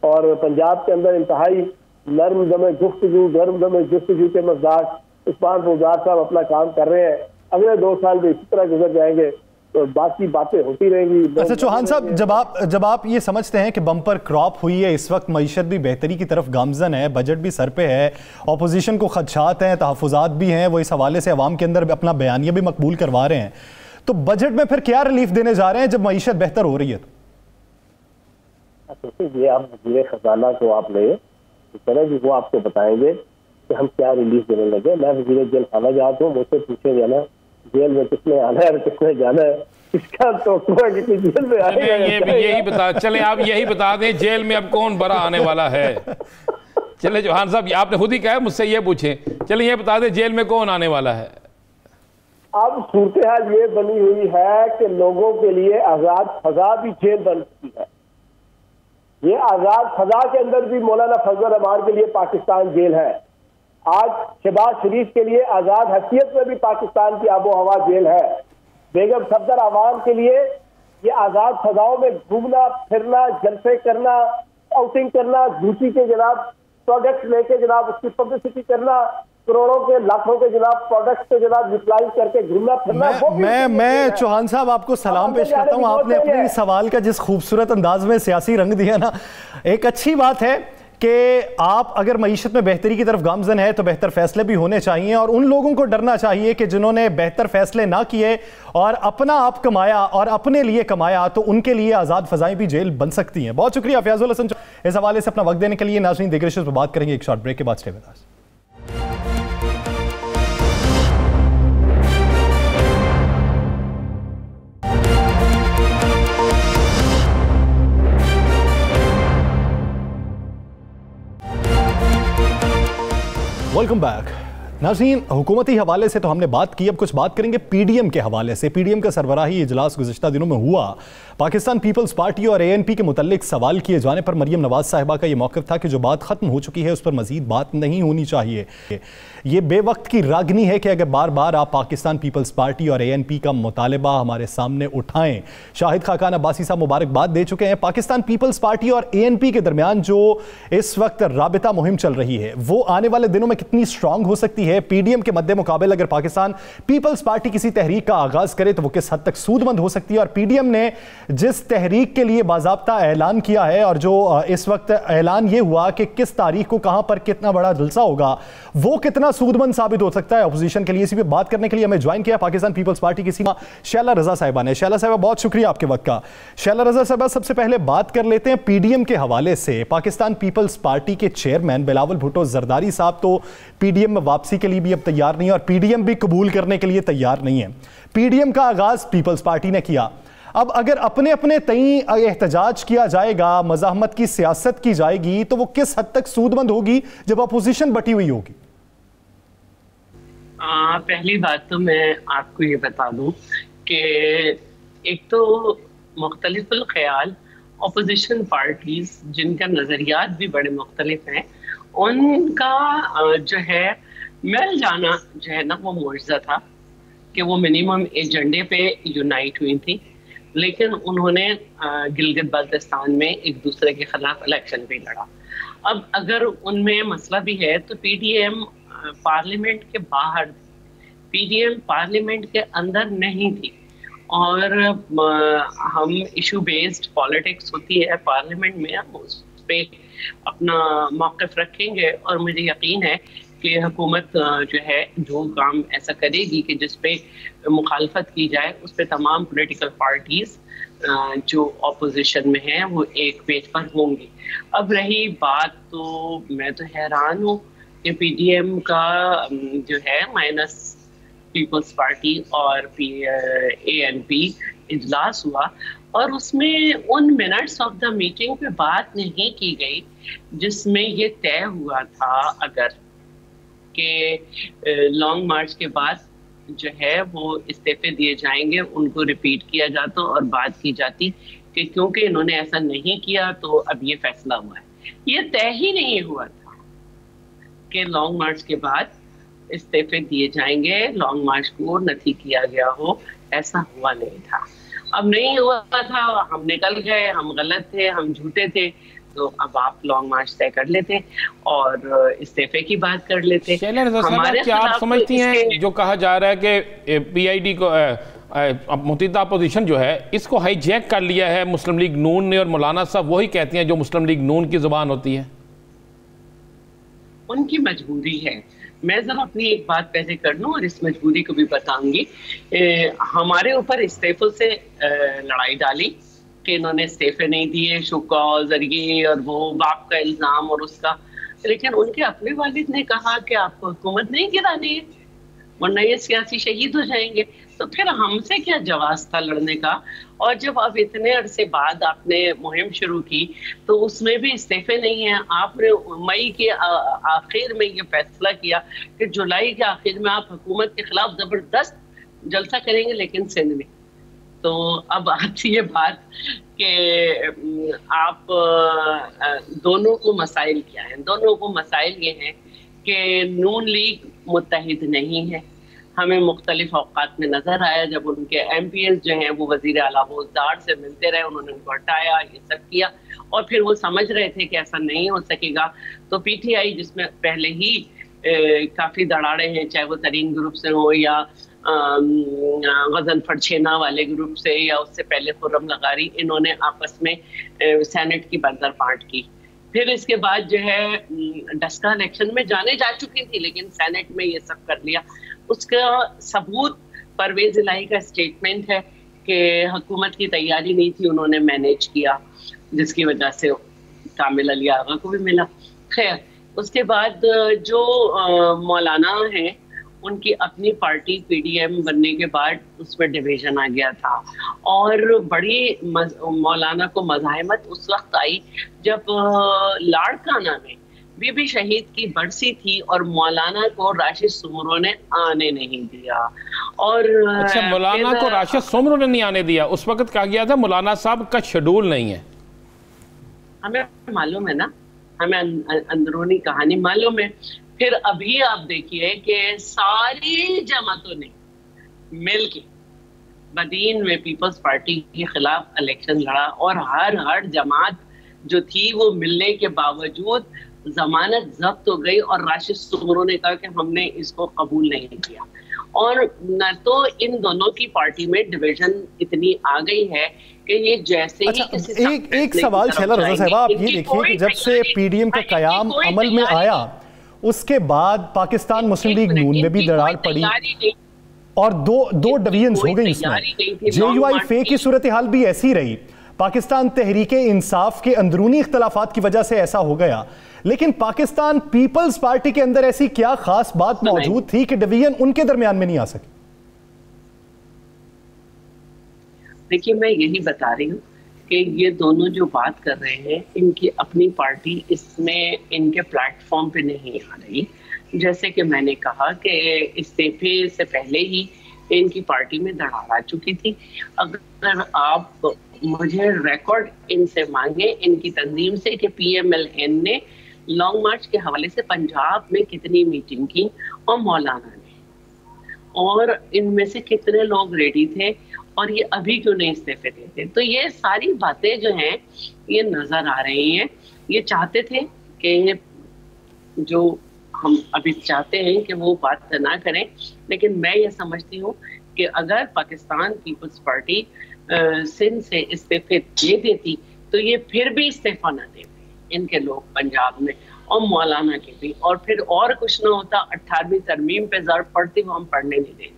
Speaker 2: और पंजाब के अंदर इंतहाई नर्म दमे गुफ्तगू, गर्म दमे गुफ्तगू के मज़दाक उस्मान गुलजार साहब अपना काम कर रहे हैं। अगले 2 साल भी इसी तरह गुजर जाएंगे तो बाकी बातें होती रहेंगी।
Speaker 1: अच्छा चौहान साहब, जब आप ये समझते हैं कि बम्पर क्रॉप हुई है, इस वक्त मईशत भी बेहतरी की तरफ गामजन है, बजट भी सर पे है, ऑपोजिशन को खदशात हैं, तहफ़्फ़ुज़ात भी हैं, वो इस हवाले से अवाम के अंदर अपना बयानिया भी मकबूल करवा रहे हैं, तो बजट में फिर क्या रिलीफ देने जा रहे हैं जब मईशत बेहतर हो रही है?
Speaker 2: तो ये आप वज़ीर खजाना को आप ले जी, वो आपको बताएंगे कि हम क्या रिलीफ देने लगे। मैं वज़ीर जेल खाना जाता हूँ, मुझसे पूछेंगे ना जेल में किसने आना है और किसने जाना है, इसका तो जेल में आएगा।
Speaker 3: यही बता चले, आप यही बता दें जेल में अब कौन बड़ा आने वाला है। चले चौहान साहब, आपने खुद ही कहा मुझसे ये पूछें, चले ये बता दें जेल में कौन आने वाला है।
Speaker 2: अब सूरत हाल ये बनी हुई है कि लोगों के लिए आजाद फजा भी जेल बन चुकी है। ये आजाद फजा के अंदर भी मौलाना फजल रहमान के लिए पाकिस्तान जेल है। आज शहबाज शरीफ के लिए आजाद हैसियत में भी पाकिस्तान की आबो हवा जेल है। बेगम सफदर आवाम के लिए ये आजाद फजाओं में घूमना फिरना, जलसे करना, आउटिंग करना, झूठी के जनाब प्रोडक्ट लेके जनाब उसकी पब्लिसिटी करना, करोड़ों के लाखों के जनाब प्रोडक्ट को जनाब यूटिलाइज करके घूमना फिरना।
Speaker 1: मैं चौहान साहब आपको सलाम पेश करता हूं। आपने अपने सवाल का जिस खूबसूरत अंदाज में सियासी रंग दिया ना, एक अच्छी बात है कि आप अगर मईशत में बेहतरी की तरफ गामजन है तो बेहतर फैसले भी होने चाहिए, और उन लोगों को डरना चाहिए कि जिन्होंने बेहतर फैसले ना किए और अपना आप कमाया और अपने लिए कमाया, तो उनके लिए आज़ाद फजाएं भी जेल बन सकती हैं। बहुत शुक्रिया फयाजुल हसन इस हवाले से अपना वक्त देने के लिए। नाज़रीन, दीगर इश्यूज़ पर बात करेंगे एक शॉर्ट ब्रेक के बाद। Stay with us. Welcome back. नाज़रीन, हुकूमती हवाले से तो हमने बात की, अब कुछ बात करेंगे पीडीएम के हवाले से। पीडीएम का सरबराही इजलास गुज़िश्ता दिनों में हुआ। पाकिस्तान पीपल्स पार्टी और एएनपी के मुतल्लिक सवाल किए जाने पर मरियम नवाज साहिबा का यह मौक़िफ़ था कि जो बात ख़त्म हो चुकी है उस पर मज़ीद बात नहीं होनी चाहिए। ये बेवक्त की रागनी है कि अगर बार बार आप पाकिस्तान पीपल्स पार्टी और एएनपी का मुतालबा हमारे सामने उठाएं। शाहिद खाकान अब्बासी साहब मुबारकबाद दे चुके हैं। पाकिस्तान पीपल्स पार्टी और एएनपी के दरमियान जो इस वक्त राबिता मुहिम चल रही है वो आने वाले दिनों में कितनी स्ट्रांग हो सकती है? पीडीएम के मद्दे मुकाबले अगर पाकिस्तान पीपल्स पार्टी किसी तहरीक का आगाज करे तो वो किस हद तक सूदमंद हो सकती है? और पीडीएम ने जिस तहरीक के लिए बाज़ाब्ता ऐलान किया है और जो इस वक्त ऐलान ये हुआ कि किस तारीख को कहां पर कितना बड़ा जलसा होगा, वो कितना सूदमंद साबित हो सकता है अपोजिशन के लिए? इसी पे बात करने के लिए हमें ज्वाइन किया पाकिस्तान पीपल्स पार्टी की सीमा शैला रजा साहिबा ने। शैला साहिबा, बहुत शुक्रिया आपके वक्त का। शैला रजा साहिबा, सबसे पहले बात कर लेते हैं पीडीएम के हवाले से। पाकिस्तान पीपल्स पार्टी के चेयरमैन बिलावल भुट्टो जरदारी साहब तो पीडीएम में वापसी के लिए भी अब तैयार नहीं है और पीडीएम भी कबूल करने के लिए तैयार नहीं है। पीडीएम का आगाज पीपल्स पार्टी ने किया। अब अगर अपने अपने तई एहतजाज किया जाएगा, मज़ाहमत की सियासत की जाएगी, तो वो किस हद तक सूदमंद होगी जब अपोजिशन बटी हुई होगी?
Speaker 4: पहली बात तो मैं आपको ये बता दूं कि एक तो मुख्तलिफुल ख्याल अपोजिशन पार्टीज जिनका नज़रियात भी बड़े मुख्तलिफ हैं, उनका जो है मिल जाना जो है ना वो मुआवजा था कि वो मिनिमम एजेंडे पे यूनाइट हुई थी। लेकिन उन्होंने गिलगित बाल्टिस्तान में एक दूसरे के खिलाफ इलेक्शन भी लड़ा। अब अगर उनमें मसला भी है तो पीडीएम पार्लियामेंट के बाहर, पीडीएम पार्लियामेंट के अंदर नहीं थी। और हम इशू बेस्ड पॉलिटिक्स होती है पार्लियामेंट में, हम उस पर अपना मौक़िफ़ रखेंगे और मुझे यकीन है कि हुकूमत जो है जो काम ऐसा करेगी कि जिस पे मुखालफत की जाए उस पे तमाम पॉलिटिकल पार्टीज जो अपोजिशन में हैं वो एक पेज पर होंगी। अब रही बात, तो मैं तो हैरान हूँ कि पीडीएम का जो है माइनस पीपल्स पार्टी और एएनपी इजलास हुआ और उसमें उन मिनट्स ऑफ द मीटिंग पे बात नहीं की गई जिसमें ये तय हुआ था अगर कि लॉन्ग मार्च के बाद जो है वो इस्तीफे दिए जाएंगे, उनको रिपीट किया जाता और बात की जाती कि क्योंकि इन्होंने ऐसा नहीं किया तो अब ये फैसला हुआ है। ये तय ही नहीं हुआ था कि लॉन्ग मार्च के बाद इस्तीफे दिए जाएंगे, लॉन्ग मार्च को नथी किया गया हो, ऐसा हुआ नहीं था। अब नहीं हुआ था, हम निकल गए, हम गलत थे, हम झूठे थे, तो अब आप लॉन्ग मार्च तय कर लेते और इस्तीफे की बात कर लेते।
Speaker 3: हमारे क्या आप समझती हैं जो कहा जा रहा है कि पीआईडी को मुत्तहिदा अपोजिशन जो है इसको हाईजैक कर लिया है मुस्लिम लीग नून ने, और मौलाना साहब वही कहती हैं जो मुस्लिम लीग नून की जुबान होती है?
Speaker 4: उनकी मजबूरी है। मैं जरा अपनी एक बात पहले कर लूं और इस मजबूरी को भी बताऊंगी। हमारे ऊपर इस्तीफों से लड़ाई डाली कि इन्होंने इस्तीफे नहीं दिए, शुक्का जरिए और वो बाप का इल्जाम और उसका, लेकिन उनके अपने वालिद ने कहा कि आपको हुकूमत नहीं गिरानी है वरना ये सियासी शहीद हो जाएंगे। तो फिर हमसे क्या जवाब था लड़ने का? और जब अब इतने अरसे बाद आपने मुहिम शुरू की तो उसमें भी इस्तीफे नहीं है। आपने मई के आखिर में ये फैसला किया कि जुलाई के आखिर में आप हुकूमत के खिलाफ जबरदस्त जलसा करेंगे, लेकिन सिंध में। तो अब आती है बात कि आप दोनों को मसाइल क्या हैं? दोनों को मसाइल ये हैं कि नून लीग मुत्तहिद नहीं है। हमें मुख्तलिफ औकात में नजर आया जब उनके एमपीएस जो हैं वो वजीर आला फौजदार से मिलते रहे, उन्होंने उनको हटाया, ये सब किया और फिर वो समझ रहे थे कि ऐसा नहीं हो सकेगा। तो पीटीआई जिसमें पहले ही काफ़ी दराड़े हैं, चाहे वो तरीन ग्रुप से हो या गजन फरछेना वाले ग्रुप से या उससे पहले खुर्रम लगारी, इन्होंने आपस में सेनेट की बंदर पांट की। फिर इसके बाद जो है डस्का इलेक्शन में जाने जा चुकी थी लेकिन सेनेट में ये सब कर लिया। उसका सबूत परवेज इलाही का स्टेटमेंट है कि हुकूमत की तैयारी नहीं थी, उन्होंने मैनेज किया, जिसकी वजह से कामिल अली आगा को भी मिला। खैर, उसके बाद जो मौलाना हैं उनकी अपनी पार्टी पीडीएम बनने के बाद उसमें डिवीजन आ गया था और बड़ी मौलाना को मज़ाहमत उस वक्त आई जब लाड़काना में बीबी शहीद की बरसी थी और मौलाना को राशिद सुमरो ने आने नहीं दिया। और
Speaker 3: अच्छा, मौलाना को राशिद सुमरो ने नहीं आने दिया? उस वक्त कहा गया था मौलाना साहब का शेड्यूल नहीं है।
Speaker 4: हमें मालूम है ना, हमें अंदरूनी कहानी मालूम है। फिर अभी आप देखिए कि सारी जमातों ने मिलके बदीन में पीपल्स पार्टी के खिलाफ इलेक्शन लड़ा और हर जमात जो थी वो मिलने के बावजूद जमानत जब्त हो गई और राशिद सुमरो ने कहा कि हमने इसको कबूल नहीं किया। और न तो इन दोनों की पार्टी में डिवीजन इतनी आ गई है कि ये जैसे
Speaker 1: अच्छा,
Speaker 4: ही किसी
Speaker 1: एक सवाल शैला रज़ा साहिबा, आप ये देखिए कि जब से पीडीएम का कयाम अमल में आया उसके बाद पाकिस्तान मुस्लिम लीग नून में भी दरार पड़ी और दो डिवीजन हो गई इसमें। JUI फे की सूरत हाल भी ऐसी रही। पाकिस्तान तहरीक इंसाफ के अंदरूनी इख्तलाफात की वजह से ऐसा हो गया, लेकिन पाकिस्तान पीपल्स पार्टी के अंदर ऐसी क्या खास बात मौजूद थी कि डिवीजन उनके दरमियान में नहीं आ सकी?
Speaker 4: देखिए, मैं यही बता रही हूँ कि ये दोनों जो बात कर रहे हैं इनकी अपनी पार्टी इसमें इनके प्लेटफॉर्म पे नहीं आ रही। जैसे कि मैंने कहा कि इस्तीफे से पहले ही इनकी पार्टी में दरार आ चुकी थी। अगर आप मुझे रिकॉर्ड इनसे मांगे, इनकी तंजीम से, कि PMLN ने लॉन्ग मार्च के हवाले से पंजाब में कितनी मीटिंग की और मौलाना ने, और इनमें से कितने लोग रेडी थे और ये अभी क्यों नहीं इस्तीफे देते। तो ये सारी बातें जो हैं ये नजर आ रही हैं। ये चाहते थे कि जो हम अभी चाहते हैं कि वो बात ना करें, लेकिन मैं ये समझती हूँ कि अगर पाकिस्तान पीपल्स पार्टी सिंध से इस्तीफे दे देती तो ये फिर भी इस्तीफा ना देते इनके लोग पंजाब में, और मौलाना के भी, और फिर और कुछ ना होता, 18वीं तरमीम पे ज़रूरत पड़ती वो हम पढ़ने नहीं देंगे।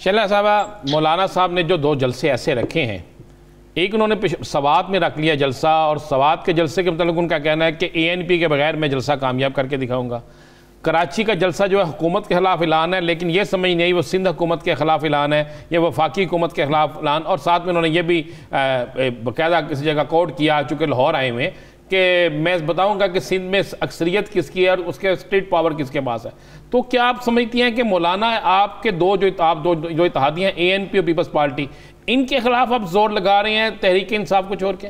Speaker 3: शैला साहबा, मौलाना साहब ने जो 2 जलसे ऐसे रखे हैं, एक उन्होंने सवात में रख लिया जलसा, और सवात के जलसे के मतलब उनका कहना है कि ANP के बगैर मैं जलसा कामयाब करके दिखाऊंगा। कराची का जलसा जो है हुकूमत के खिलाफ ऐलान है, लेकिन ये समझ नहीं वो सिंध हुकूमत के खिलाफ ऐलान है, ये वफाकी हुकूमत के खिलाफ ऐलान। और साथ में उन्होंने ये भी बाकायदा किसी जगह कोट किया, चूँकि लाहौर आए हुए, कि मैं बताऊंगा कि सिंध में अक्सरियत किसकी है और उसके स्टेट पावर किसके पास है। तो क्या आप समझती हैं कि मौलाना आपके दो इत्तेहादी हैं, ANP और पीपल्स पार्टी, इनके खिलाफ आप जोर लगा रहे हैं तहरीक इंसाफ को छोड़ के?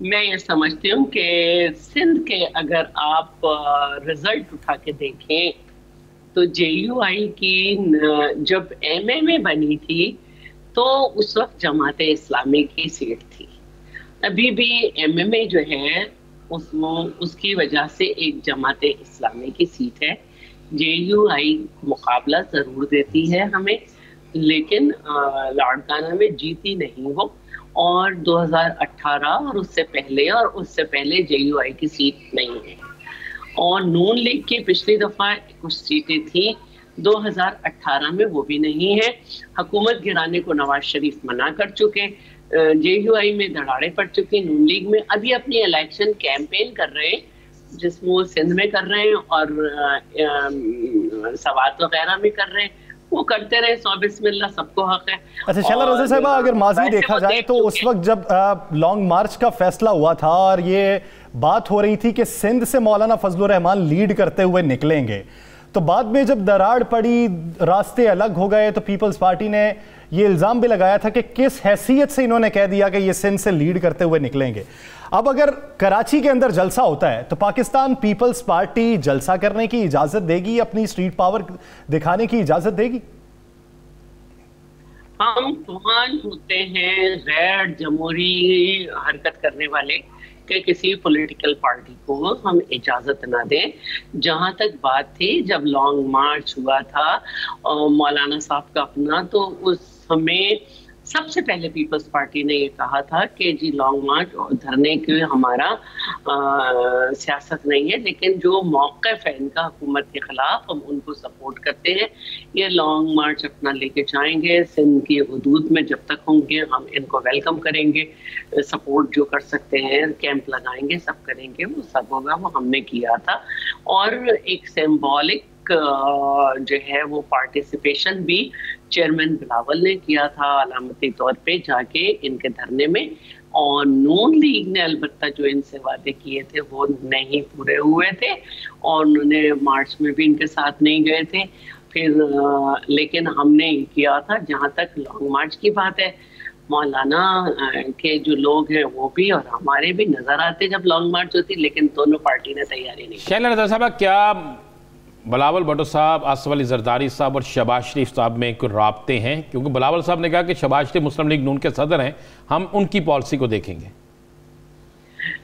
Speaker 4: मैं ये समझती हूँ कि सिंध के अगर आप रिजल्ट उठा के देखें तो JUI की जब MMA बनी थी तो उस वक्त जमाते इस्लामी की सीट थी। अभी भी MMA जो है उसकी वजह से एक जमाते इस्लामी की सीट है। JUI मुकाबला ज़रूर देती है हमें, लेकिन लाड़काना में जीती नहीं वो, और 2018 और उससे पहले JUI की सीट नहीं है। और नून लीग की पिछली दफ़ा कुछ सीटें थी 2018 में, वो भी नहीं है। हुकूमत गिराने को नवाज शरीफ मना कर चुके, JUI में दरारें पड़ चुकी, नून लीग में अभी अपनी इलेक्शन कैंपेन कर रहे हैं, जिसमें वो सिंध में कर रहे हैं और सवात वगैरह में कर रहे हैं। वो करते रहे, सौ बिस्मिल्लाह, सबको हक है।
Speaker 1: अच्छा शैला रज़ा साहिबा, अगर माजी देखा जाए तो उस वक्त जब लॉन्ग मार्च का फैसला हुआ था और ये बात हो रही थी कि सिंध से मौलाना फजलुर रहमान लीड करते हुए निकलेंगे, तो बाद में जब दरार पड़ी, रास्ते अलग हो गए, तो पीपल्स पार्टी ने ये इल्ज़ाम भी लगाया था कि किस हैसियत से इन्होंने कह दिया कि ये सिंध से लीड करते हुए निकलेंगे। अब अगर कराची के अंदर जलसा होता है तो पाकिस्तान पीपल्स पार्टी जलसा करने की इजाज़त देगी, अपनी स्ट्रीट पावर दिखाने की इजाज़त देगी?
Speaker 4: हम कौन होते हैं गैर जमहूरी हरकत करने वाले कि किसी पॉलिटिकल पार्टी को हम इजाज़त ना दें। जहाँ तक बात थी जब लॉन्ग मार्च हुआ था मौलाना साहब का अपना, तो उस समय सबसे पहले पीपल्स पार्टी ने ये कहा था कि जी लॉन्ग मार्च और धरने के हमारा सियासत नहीं है, लेकिन जो मौक़िफ़ है इनका हुकूमत के ख़िलाफ़, हम उनको सपोर्ट करते हैं। ये लॉन्ग मार्च अपना लेके जाएंगे, सिंध की हदूद में जब तक होंगे हम इनको वेलकम करेंगे, सपोर्ट जो कर सकते हैं, कैंप लगाएंगे, सब करेंगे, वो सब होगा। वो हमने किया था, और एक सिंबॉलिक जो है वो पार्टिसिपेशन भी चेयरमैन बिलावल ने किया था अलामती तौर पे जाके इनके धरने में, और नून लीग ने अलबत्ता जो इनसे वादे किए थे वो नहीं पूरे हुए थे, और उन्होंने मार्च में भी इनके साथ नहीं गए थे। फिर लेकिन हमने किया था, जहाँ तक लॉन्ग मार्च की बात है, मौलाना के जो लोग हैं वो भी और हमारे भी नजर आते जब लॉन्ग मार्च होती, लेकिन दोनों पार्टी ने तैयारी नहीं की।
Speaker 3: शैला रज़ा साहब, क्या बिलावल भुट्टो साहब, आसिफ अली जरदारी साहब और शहबाज शरीफ साहब में कोई राब्ते हैं? क्योंकि बिलावल साहब ने कहा कि शहबाज शरीफ मुस्लिम लीग नून के सदर हैं, हम उनकी पॉलिसी को देखेंगे।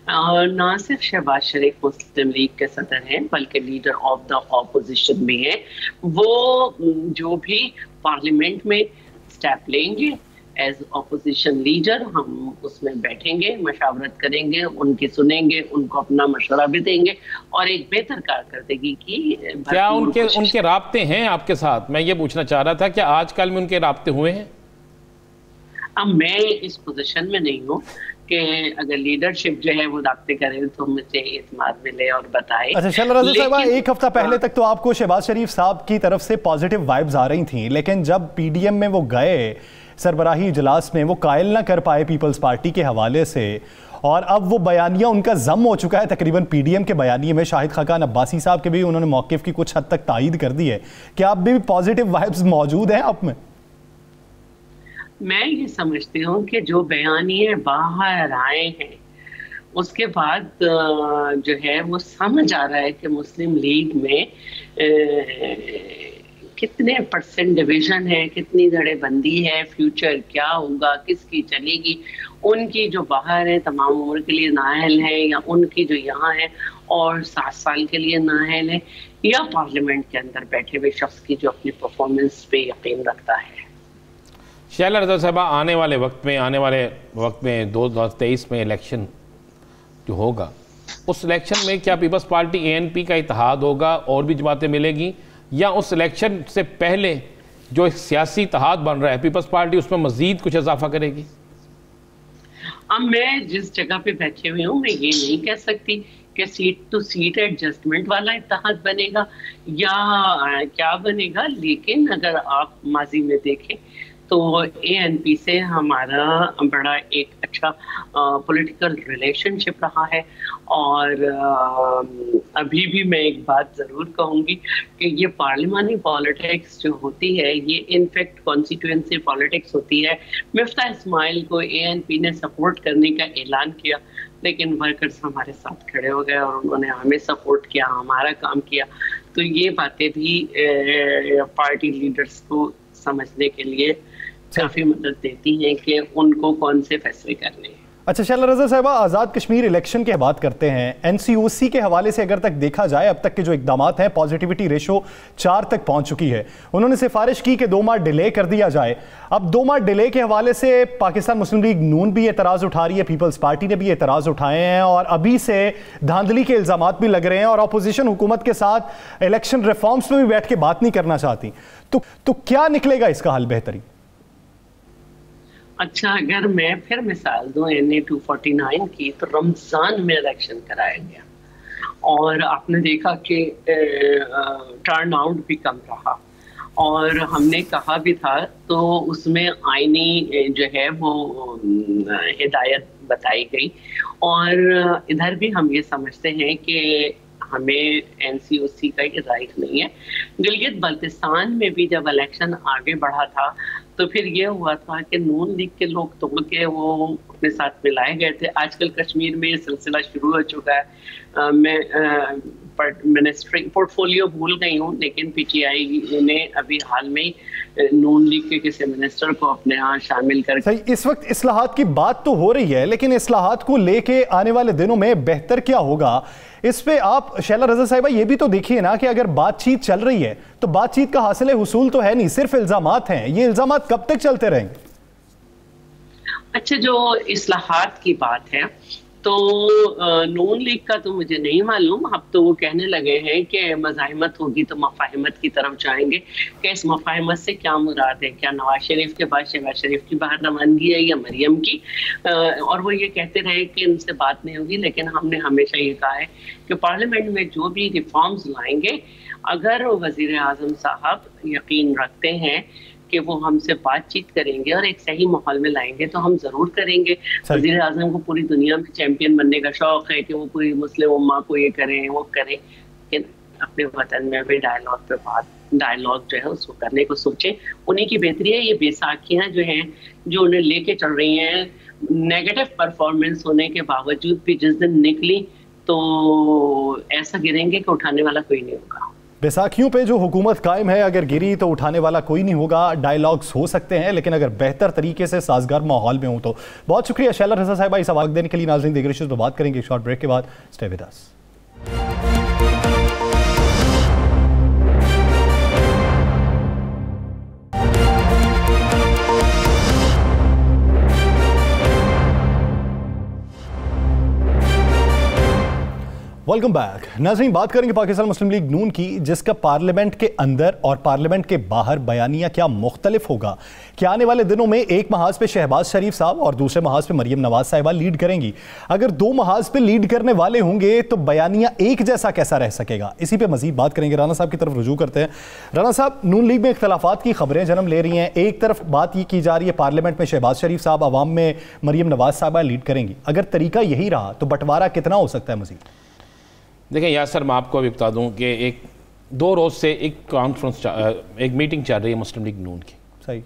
Speaker 4: ना सिर्फ शहबाज शरीफ मुस्लिम लीग के सदर हैं बल्कि लीडर ऑफ द ऑपोजिशन भी हैं। वो जो भी पार्लियामेंट में स्टेप लेंगे एज ऑपोजिशन लीडर, हम उसमें बैठेंगे, मशावरत करेंगे, उनकी सुनेंगे, उनको अपना मशवरा भी देंगे और एक बेहतर कारकर्दगी की।
Speaker 3: क्या उनके राब्ते हैं आपके साथ? मैं ये पूछना चाह रहा था, क्या आजकल में उनके राब्ते हुए हैं?
Speaker 4: अब मैं इस पोजीशन में नहीं हूँ कि अगर लीडरशिप जो है वो राब्ते करे तो मुझे इत्मीनान मिले और बताए।
Speaker 1: अच्छा शैला रज़ा साहिबा, एक हफ्ता पहले तक तो आपको शहबाज शरीफ साहब की तरफ से पॉजिटिव वाइब्स आ रही थी, लेकिन जब पीडीएम में वो गए सरबराही इजलास में, वो कायल ना कर पाए पीपल्स पार्टी के हवाले से, और अब वो बयानिया उनका जम हो चुका है तकरीबन पीडीएम के बयानिए में। शाहिद खाकान अब्बासी साहब के भी उन्होंने मौक़िफ़ की कुछ हद तक तायीद कर दी है। क्या अब भी पॉजिटिव वाइब्स मौजूद हैं आप में?
Speaker 4: मैं ये समझती हूँ कि जो बयानिए बाहर आए हैं उसके बाद जो है वो समझ आ रहा है कि मुस्लिम लीग में कितने % डिवीजन है, कितनी धड़ेबंदी है, फ्यूचर क्या होगा, किसकी चलेगी। उनकी जो बाहर है तमाम उम्र के लिए नाअहल है, या उनकी जो यहाँ है और 7 साल के लिए नाअहल है, या पार्लियामेंट के अंदर बैठे हुए शख्स की जो अपनी परफॉर्मेंस पे यकीन रखता है।
Speaker 3: शैला रज़ा साहबा, आने वाले वक्त में 2023 में इलेक्शन जो होगा, उस इलेक्शन में क्या पीपल्स पार्टी ANP का इत्तेहाद होगा और भी जमातें मिलेगी, या उस इलेक्शन से पहले जो एक सियासी इत्तेहाद बन रहा है पीपल्स पार्टी उसमें मजीद कुछ इजाफा करेगी?
Speaker 4: अब मैं जिस जगह पे बैठे हुए हूँ मैं ये नहीं कह सकती कि सीट टू सीट एडजस्टमेंट वाला इत्तेहाद बनेगा या क्या बनेगा, लेकिन अगर आप माजी में देखें तो ANP से हमारा बड़ा एक अच्छा पॉलिटिकल रिलेशनशिप रहा है। और अभी भी मैं एक बात ज़रूर कहूँगी कि ये पार्लिमानी पॉलिटिक्स जो होती है ये इनफैक्ट कॉन्स्टिट्यूएंसी पॉलिटिक्स होती है। मिफ्ताह इस्माइल को ANP ने सपोर्ट करने का ऐलान किया, लेकिन वर्कर्स हमारे साथ खड़े हो गए और उन्होंने हमें सपोर्ट किया, हमारा काम किया। तो ये बातें भी पार्टी लीडर्स को समझने के लिए काफी मदद देती हैं कि उनको कौन से फैसले करने हैं।
Speaker 1: अच्छा शैला रज़ा साहिबा, आज़ाद कश्मीर इलेक्शन की बात करते हैं। NCOC के हवाले से अगर तक देखा जाए, अब तक के जो इकदाम हैं, पॉजिटिविटी रेशो 4 तक पहुंच चुकी है। उन्होंने सिफारिश की कि 2 माह डिले कर दिया जाए। अब 2 माह डिले के हवाले से पाकिस्तान मुस्लिम लीग नून भी एतराज़ उठा रही है, पीपल्स पार्टी ने भी एतराज़ उठाए हैं, और अभी से धांधली के इल्ज़ाम भी लग रहे हैं, और अपोजिशन हुकूमत के साथ इलेक्शन रिफॉर्म्स में भी बैठ के बात नहीं करना चाहती। तो क्या निकलेगा इसका हल बेहतरीन?
Speaker 4: अच्छा, अगर मैं फिर मिसाल दूं NA 249 की, तो रमज़ान में इलेक्शन कराया गया और आपने देखा कि टर्न आउट भी कम रहा, और हमने कहा भी था तो उसमें आईनी जो है वो हिदायत बताई गई। और इधर भी हम ये समझते हैं कि हमें NCOC का ये राइट नहीं है। गिलगित बल्तिस्तान में भी जब इलेक्शन आगे बढ़ा था तो फिर ये हुआ था कि नून लीग के लोग तोड़ के वो अपने साथ मिलाए गए थे। आजकल कश्मीर में ये सिलसिला शुरू हो चुका है। मैं मिनिस्ट्री पोर्टफोलियो भूल गई हूँ, लेकिन PTI ने अभी हाल में नून लीग के किसी मिनिस्टर को अपने यहाँ शामिल कर।
Speaker 1: सही, इस वक्त इस्लाहात की बात तो हो रही है, लेकिन इस्लाहात को लेके आने वाले दिनों में बेहतर क्या होगा, इस पे आप शैला रज़ा साहिबा ये भी तो देखिए ना कि अगर बातचीत चल रही है तो बातचीत का हासिल हुसूल तो है नहीं, सिर्फ इल्जामात हैं। ये इल्जामात कब तक चलते रहेंगे?
Speaker 4: अच्छा, जो इस्लाहात की बात है तो नून लीग का तो मुझे नहीं मालूम। अब तो वो कहने लगे हैं कि मज़ाहिमत होगी तो मफाहिमत की तरफ जाएंगे। कि इस मफाहिमत से क्या मुराद है? क्या नवाज शरीफ के बाद शहबाज शरीफ की बाहर रवानगी है या मरियम की? और वो ये कहते रहे कि इनसे बात नहीं होगी, लेकिन हमने हमेशा ये कहा है कि पार्लियामेंट में जो भी रिफॉर्म्स लाएंगे, अगर वज़ीर आज़म साहब यकीन रखते हैं कि वो हमसे बातचीत करेंगे और एक सही माहौल में लाएंगे तो हम जरूर करेंगे। वज़ीर आज़म को पूरी दुनिया में चैंपियन बनने का शौक है कि वो पूरी मुस्लिम उम्मा को ये करें वो करें, लेकिन अपने वतन में भी डायलॉग जो है उसको करने को सोचे। उन्हीं की बेहतरी है। ये बैसाखियां जो हैं जो उन्हें लेके चल रही हैं, नेगेटिव परफॉर्मेंस होने के बावजूद भी जिस दिन निकली तो ऐसा गिरेंगे कि उठाने वाला कोई नहीं होगा।
Speaker 1: बैसाखियों पे जो हुकूमत कायम है, अगर गिरी तो उठाने वाला कोई नहीं होगा। डायलॉग्स हो सकते हैं लेकिन अगर बेहतर तरीके से साजगार माहौल में हो तो। बहुत शुक्रिया शैला रज़ा साहिबा इस वक्त देने के लिए। नाज़रीन दीगर इश्यूज़ पर बात करेंगे शॉर्ट ब्रेक के बाद। Stay with us. Welcome back. नाज़रीन बात करेंगे पाकिस्तान मुस्लिम लीग नून की, जिसका पार्लियामेंट के अंदर और पार्लियामेंट के बाहर बयानिया क्या मुख्तलिफ होगा। क्या आने वाले दिनों में एक महाज पे शहबाज शरीफ साहब और दूसरे महाज पे मरियम नवाज साहिबा लीड करेंगी। अगर दो महाज पे लीड करने वाले होंगे तो बयानिया एक जैसा कैसा रह सकेगा। इसी पे मजीद बात करेंगे। राना साहब की तरफ रुजू करते हैं। राना साहब, नून लीग में इख्तलाफात की खबरें जन्म ले रही हैं। एक तरफ बात ये की जा रही है पार्लियामेंट में शहबाज शरीफ साहब, अवाम में मरियम नवाज साहिबा लीड करेंगी। अगर तरीका यही रहा तो बंटवारा कितना हो सकता है मजीद?
Speaker 3: देखें यासर, मैं आपको अभी बता दूं कि एक 2 रोज़ से एक कॉन्फ्रेंस एक मीटिंग चल रही है मुस्लिम लीग नून की।
Speaker 1: सही।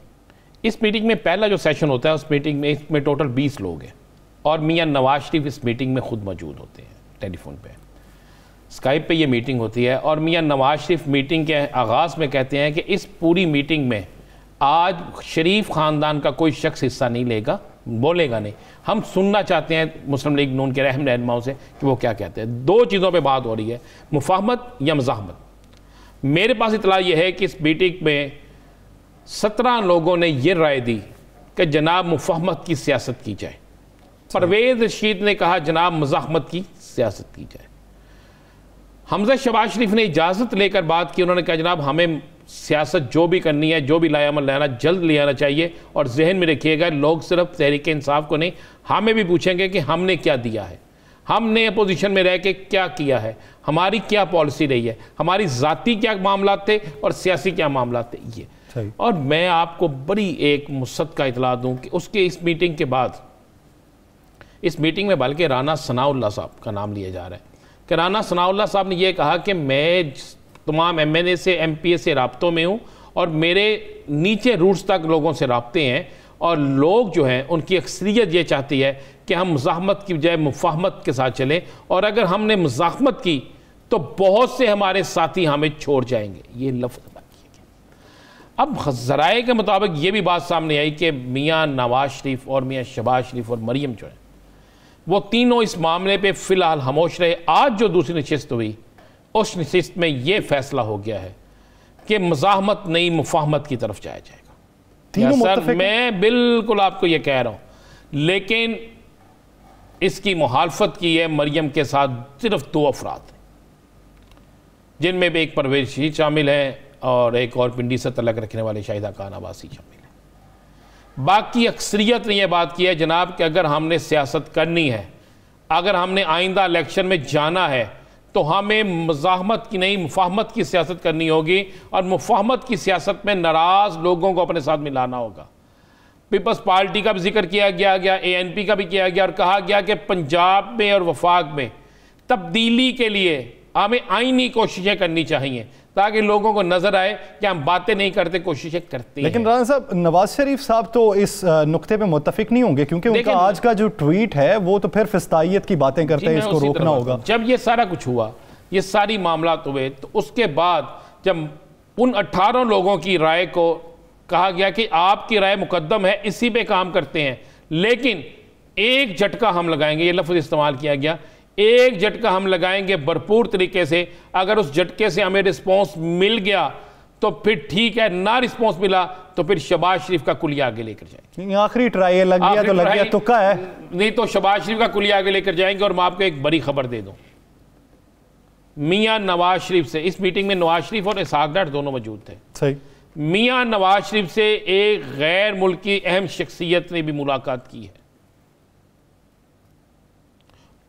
Speaker 3: इस मीटिंग में पहला जो सेशन होता है उस मीटिंग में इसमें टोटल 20 लोग हैं और मियां नवाज शरीफ इस मीटिंग में खुद मौजूद होते हैं। टेलीफोन पे, स्काइप पे ये मीटिंग होती है और मियां नवाज शरीफ मीटिंग के आगाज़ में कहते हैं कि इस पूरी मीटिंग में आज शरीफ ख़ानदान का कोई शख्स हिस्सा नहीं लेगा, बोलेगा नहीं। हम सुनना चाहते हैं मुस्लिम लीग नून के रहनुमाओं से कि वो क्या कहते हैं। 2 चीज़ों पे बात हो रही है, मुफाहमत या मज़ाहमत। मेरे पास इतला यह है कि इस मीटिंग में 17 लोगों ने यह राय दी कि जनाब मुफाहमत की सियासत की जाए। परवेज़ रशीद ने कहा जनाब मज़ाहमत की सियासत की जाए। हमजा शहबाज शरीफ ने इजाज़त लेकर बात की, उन्होंने कहा जनाब हमें सियासत जो भी करनी है, जो भी लायामल लाना जल्द ले आना चाहिए। और जहन में रखिएगा, लोग सिर्फ तहरीक इंसाफ को नहीं, हमें भी पूछेंगे कि हमने क्या दिया है, हमने अपोजिशन में रह के क्या किया है, हमारी क्या पॉलिसी रही है, हमारी ज़ाती क्या मामला थे और सियासी क्या मामला थे ये। और मैं आपको बड़ी एक मुसद्दक़ का इतला दूँ कि उसके इस मीटिंग के बाद, इस मीटिंग में बल्कि राना सनाउल्लाह साहब का नाम लिया जा रहा है कि राना सनाउल्लाह साहब ने यह कहा कि मैं तमाम MNA से MPA से राब्तों में हूँ और मेरे नीचे रूट्स तक लोगों से राब्ते हैं और लोग जो हैं उनकी अक्सरियत ये चाहती है कि हम मज़ाहमत की बजाय मुफाहमत के साथ चलें और अगर हमने मज़ाहमत की तो बहुत से हमारे साथी हमें छोड़ जाएंगे। ये लफ्ज़ बात किया गया। अब ज़राए के मुताबिक ये भी बात सामने आई कि मियाँ नवाज शरीफ और मियाँ शहबाज शरीफ और मरियम जो है वो तीनों इस मामले पर फ़िलहाल खामोश रहे। आज जो दूसरी नशिस्त हुई उस नशिस्त में यह फैसला हो गया है कि मज़ाहमत नहीं मुफाहमत की तरफ जाया जाएगा। सर मैं बिल्कुल आपको यह कह रहा हूँ, लेकिन इसकी मुखालफत की है मरियम के साथ सिर्फ 2 अफराद, जिनमें भी एक परवेज़ रशीद शामिल है और एक और पिंडी से तलक रखने वाले शाहिदा खान अब्बासी शामिल है। बाकी अक्सरियत ने यह बात की है जनाब कि अगर हमने सियासत करनी है, अगर हमने आइंदा इलेक्शन में जाना है तो हमें मज़ाहमत की नहीं मुफाहमत की सियासत करनी होगी और मुफाहमत की सियासत में नाराज़ लोगों को अपने साथ मिलाना होगा। पीपल्स पार्टी का भी जिक्र किया गया, ANP का भी किया गया और कहा गया कि पंजाब में और वफाक में तब्दीली के लिए हमें आईनी कोशिशें करनी चाहिए ताकि लोगों को नजर आए कि हम बातें नहीं करते, कोशिशें करते हैं।
Speaker 1: लेकिन राना साहब, नवाज शरीफ साहब तो इस नुक्ते पे मुत्तफिक नहीं होंगे क्योंकि उनका आज का जो ट्वीट है वो तो फिर फिस्तायत की बातें करते हैं, इसको रोकना होगा।
Speaker 3: जब ये सारा कुछ हुआ, ये सारी मामलात हुए, तो उसके बाद जब उन 18 लोगों की राय को कहा गया कि आपकी राय मुकद्दम है, इसी पे काम करते हैं, लेकिन एक झटका हम लगाएंगे, ये लफ्ज़ इस्तेमाल किया गया, एक झटका हम लगाएंगे भरपूर तरीके से। अगर उस झटके से हमें रिस्पॉन्स मिल गया तो फिर ठीक है, ना रिस्पॉन्स मिला तो फिर शहबाज शरीफ का कुलिया आगे लेकर जाएंगे।
Speaker 1: आखिरी ट्राई है, लग गया तो लग गया, तुक्का है,
Speaker 3: नहीं तो शहबाज शरीफ का कुलिया आगे लेकर जाएंगे। और मैं आपको एक बड़ी खबर दे दूं, मियां नवाज शरीफ से इस मीटिंग में नवाज शरीफ और इसहाक डार दोनों मौजूद थे।
Speaker 1: सही।
Speaker 3: मियां नवाज शरीफ से एक गैर मुल्की अहम शख्सियत ने भी मुलाकात की है।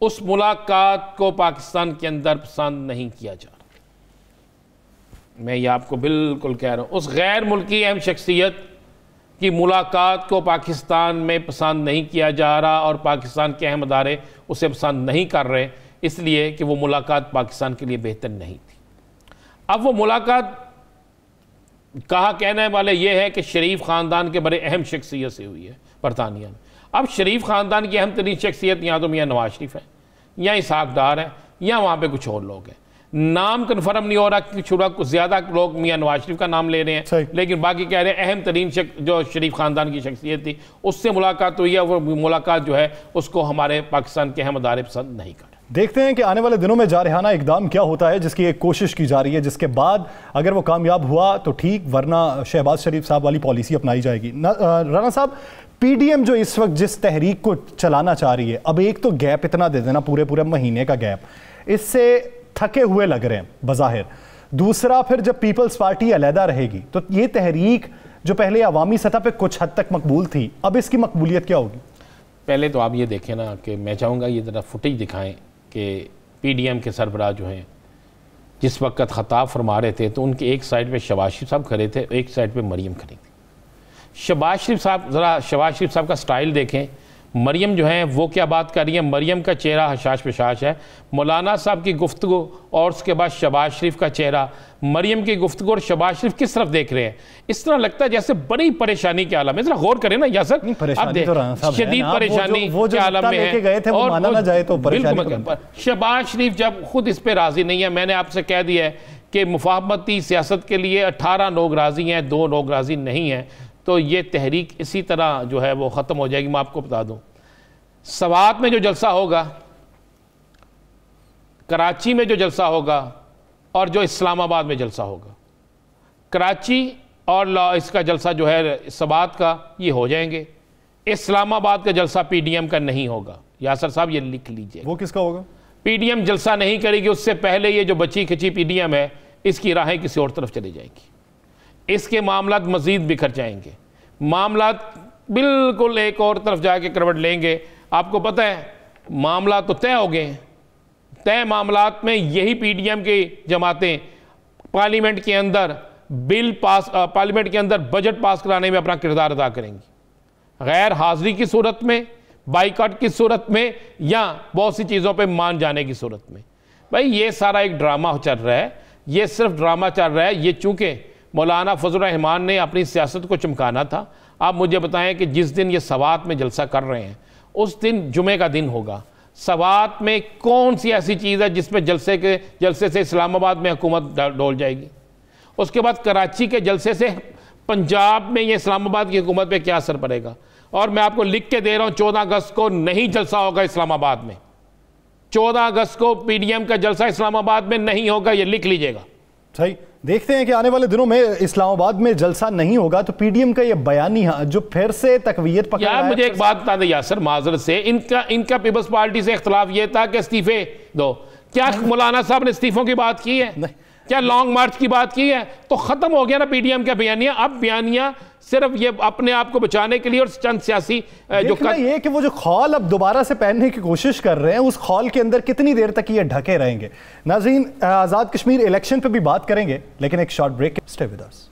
Speaker 3: उस मुलाकात को पाकिस्तान के अंदर पसंद नहीं किया जा रहा। मैं ये आपको बिल्कुल कह रहा हूँ, उस गैर मुल्की अहम शख्सियत की मुलाकात को पाकिस्तान में पसंद नहीं किया जा रहा और पाकिस्तान के अहम अदारे उसे पसंद नहीं कर रहे, इसलिए कि वो मुलाकात पाकिस्तान के लिए बेहतर नहीं थी। अब वो मुलाकात कहा कहने वाले ये है कि शरीफ ख़ानदान के बड़े अहम शख्सियत से हुई है बरतानिया में। अब शरीफ ख़ानदान की अहम तरीन शख्सियत या तो मियाँ नवाज शरीफ है, या इसहाक डार है, या वहाँ पे कुछ और लोग हैं। नाम कन्फर्म नहीं हो रहा कि कुछ ज़्यादा लोग मियाँ नवाज शरीफ का नाम ले रहे हैं, लेकिन बाकी कह रहे हैं अहम तरीन जो शरीफ ख़ानदान की शख्सियत थी उससे मुलाकात हुई है। वो मुलाकात जो है उसको हमारे पाकिस्तान के अहम अदारे पसंद नहीं कर।
Speaker 1: देखते हैं कि आने वाले दिनों में जारहाना इकदाम क्या होता है, जिसकी एक कोशिश की जा रही है, जिसके बाद अगर वो कामयाब हुआ तो ठीक, वरना शहबाज शरीफ साहब वाली पॉलिसी अपनाई जाएगी। राना साहब, पीडीएम जो इस वक्त जिस तहरीक को चलाना चाह रही है, अब एक तो गैप इतना दे देना, पूरे महीने का गैप, इससे थके हुए लग रहे हैं बज़ाहिर। दूसरा, फिर जब पीपल्स पार्टी अलहदा रहेगी तो ये तहरीक जो पहले अवामी सतह पे कुछ हद तक मकबूल थी, अब इसकी मकबूलियत क्या होगी?
Speaker 3: पहले तो आप ये देखें ना कि मैं चाहूँगा ये ज़रा फुटेज दिखाएं कि पीडीएम के सरबराह जो हैं जिस वक्त ख़ताब फरमा रहे थे तो उनके एक साइड पे शहबाज शरीफ साहब खड़े थे, एक साइड पे मरियम खड़ी थी। शहबाज शरीफ साहब, ज़रा शहबाज शरीफ साहब का स्टाइल देखें, मरियम जो है वो क्या बात कर रही है, मरियम का चेहरा हशाश पेशाश है। मौलाना साहब की गुफ्तगू और उसके बाद शहबाज शरीफ का चेहरा, मरियम की गुफ्तगू और शहबाज शरीफ किस तरफ देख रहे हैं, इस तरह लगता है जैसे बड़ी परेशानी के आलम में। जरा गौर करें ना यासर, शदीद परेशानी के आलम में है। और शहबाज शरीफ जब खुद इस पर राजी नहीं है, मैंने आपसे कह दिया है कि मुफाहमती सियासत के लिए 18 लोग राजी हैं, 2 लोग राजी नहीं हैं, तो ये तहरीक इसी तरह जो है वो ख़त्म हो जाएगी। मैं आपको बता दूं, सवात में जो जलसा होगा, कराची में जो जलसा होगा और जो इस्लामाबाद में जलसा होगा, कराची और इसका जलसा जो है सवात का ये हो जाएंगे, इस्लामाबाद का जलसा पीडीएम का नहीं होगा। यासर साहब ये लिख लीजिए।
Speaker 1: वो किसका होगा?
Speaker 3: पीडीएम जलसा नहीं करेगी, उससे पहले ये जो बची खिंची पीडीएम है इसकी राहें किसी और तरफ चली जाएगी, इसके मामलात मज़ीद बिखर जाएंगे, मामलात बिल्कुल एक और तरफ जाके करवट लेंगे। आपको पता है मामला तो तय हो गए, तय मामलात में यही पीडीएम की जमातें पार्लियामेंट के अंदर पार्लियामेंट के अंदर बजट पास कराने में अपना किरदार अदा करेंगी, गैर हाजिरी की सूरत में, बाइकआउट की सूरत में, या बहुत सी चीज़ों पे मान जाने की सूरत में। भाई ये सारा एक ड्रामा चल रहा है, ये सिर्फ ड्रामा चल रहा है। ये चूँकि मौलाना फजल रहमान ने अपनी सियासत को चमकाना था, आप मुझे बताएं कि जिस दिन ये सवात में जलसा कर रहे हैं उस दिन जुमे का दिन होगा, सवात में कौन सी ऐसी चीज़ है जिसमें जलसे से इस्लामाबाद में हुकूमत डोल जाएगी? उसके बाद कराची के जलसे से पंजाब में ये इस्लामाबाद की हुकूमत पे क्या असर पड़ेगा? और मैं आपको लिख के दे रहा हूँ, 14 अगस्त को नहीं जलसा होगा इस्लामाबाद में, 14 अगस्त को पीडीएम का जलसा इस्लामाबाद में नहीं होगा, ये लिख लीजिएगा।
Speaker 1: सही, देखते हैं कि आने वाले दिनों में इस्लामाबाद में जलसा नहीं होगा तो पीडीएम का ये बयानी जो फिर से तकवीयत पकड़ रहा है।
Speaker 3: मुझे एक बात बता दें यासर, माजरत से, इनका पीपल्स पार्टी से इख्तलाफ ये था कि इस्तीफे दो। क्या मौलाना साहब ने इस्तीफों की बात की है? नहीं। क्या लॉन्ग मार्च की बात की है? तो खत्म हो गया ना पीडीएम का बयानिया। अब बयानिया सिर्फ ये अपने आप को बचाने के लिए और चंद सियासी जो
Speaker 1: ये कि वो जो खौल अब दोबारा से पहनने की कोशिश कर रहे हैं, उस खौल के अंदर कितनी देर तक ये ढके रहेंगे। नाज़रीन, आज़ाद कश्मीर इलेक्शन पे भी बात करेंगे, लेकिन एक short break. Stay with us.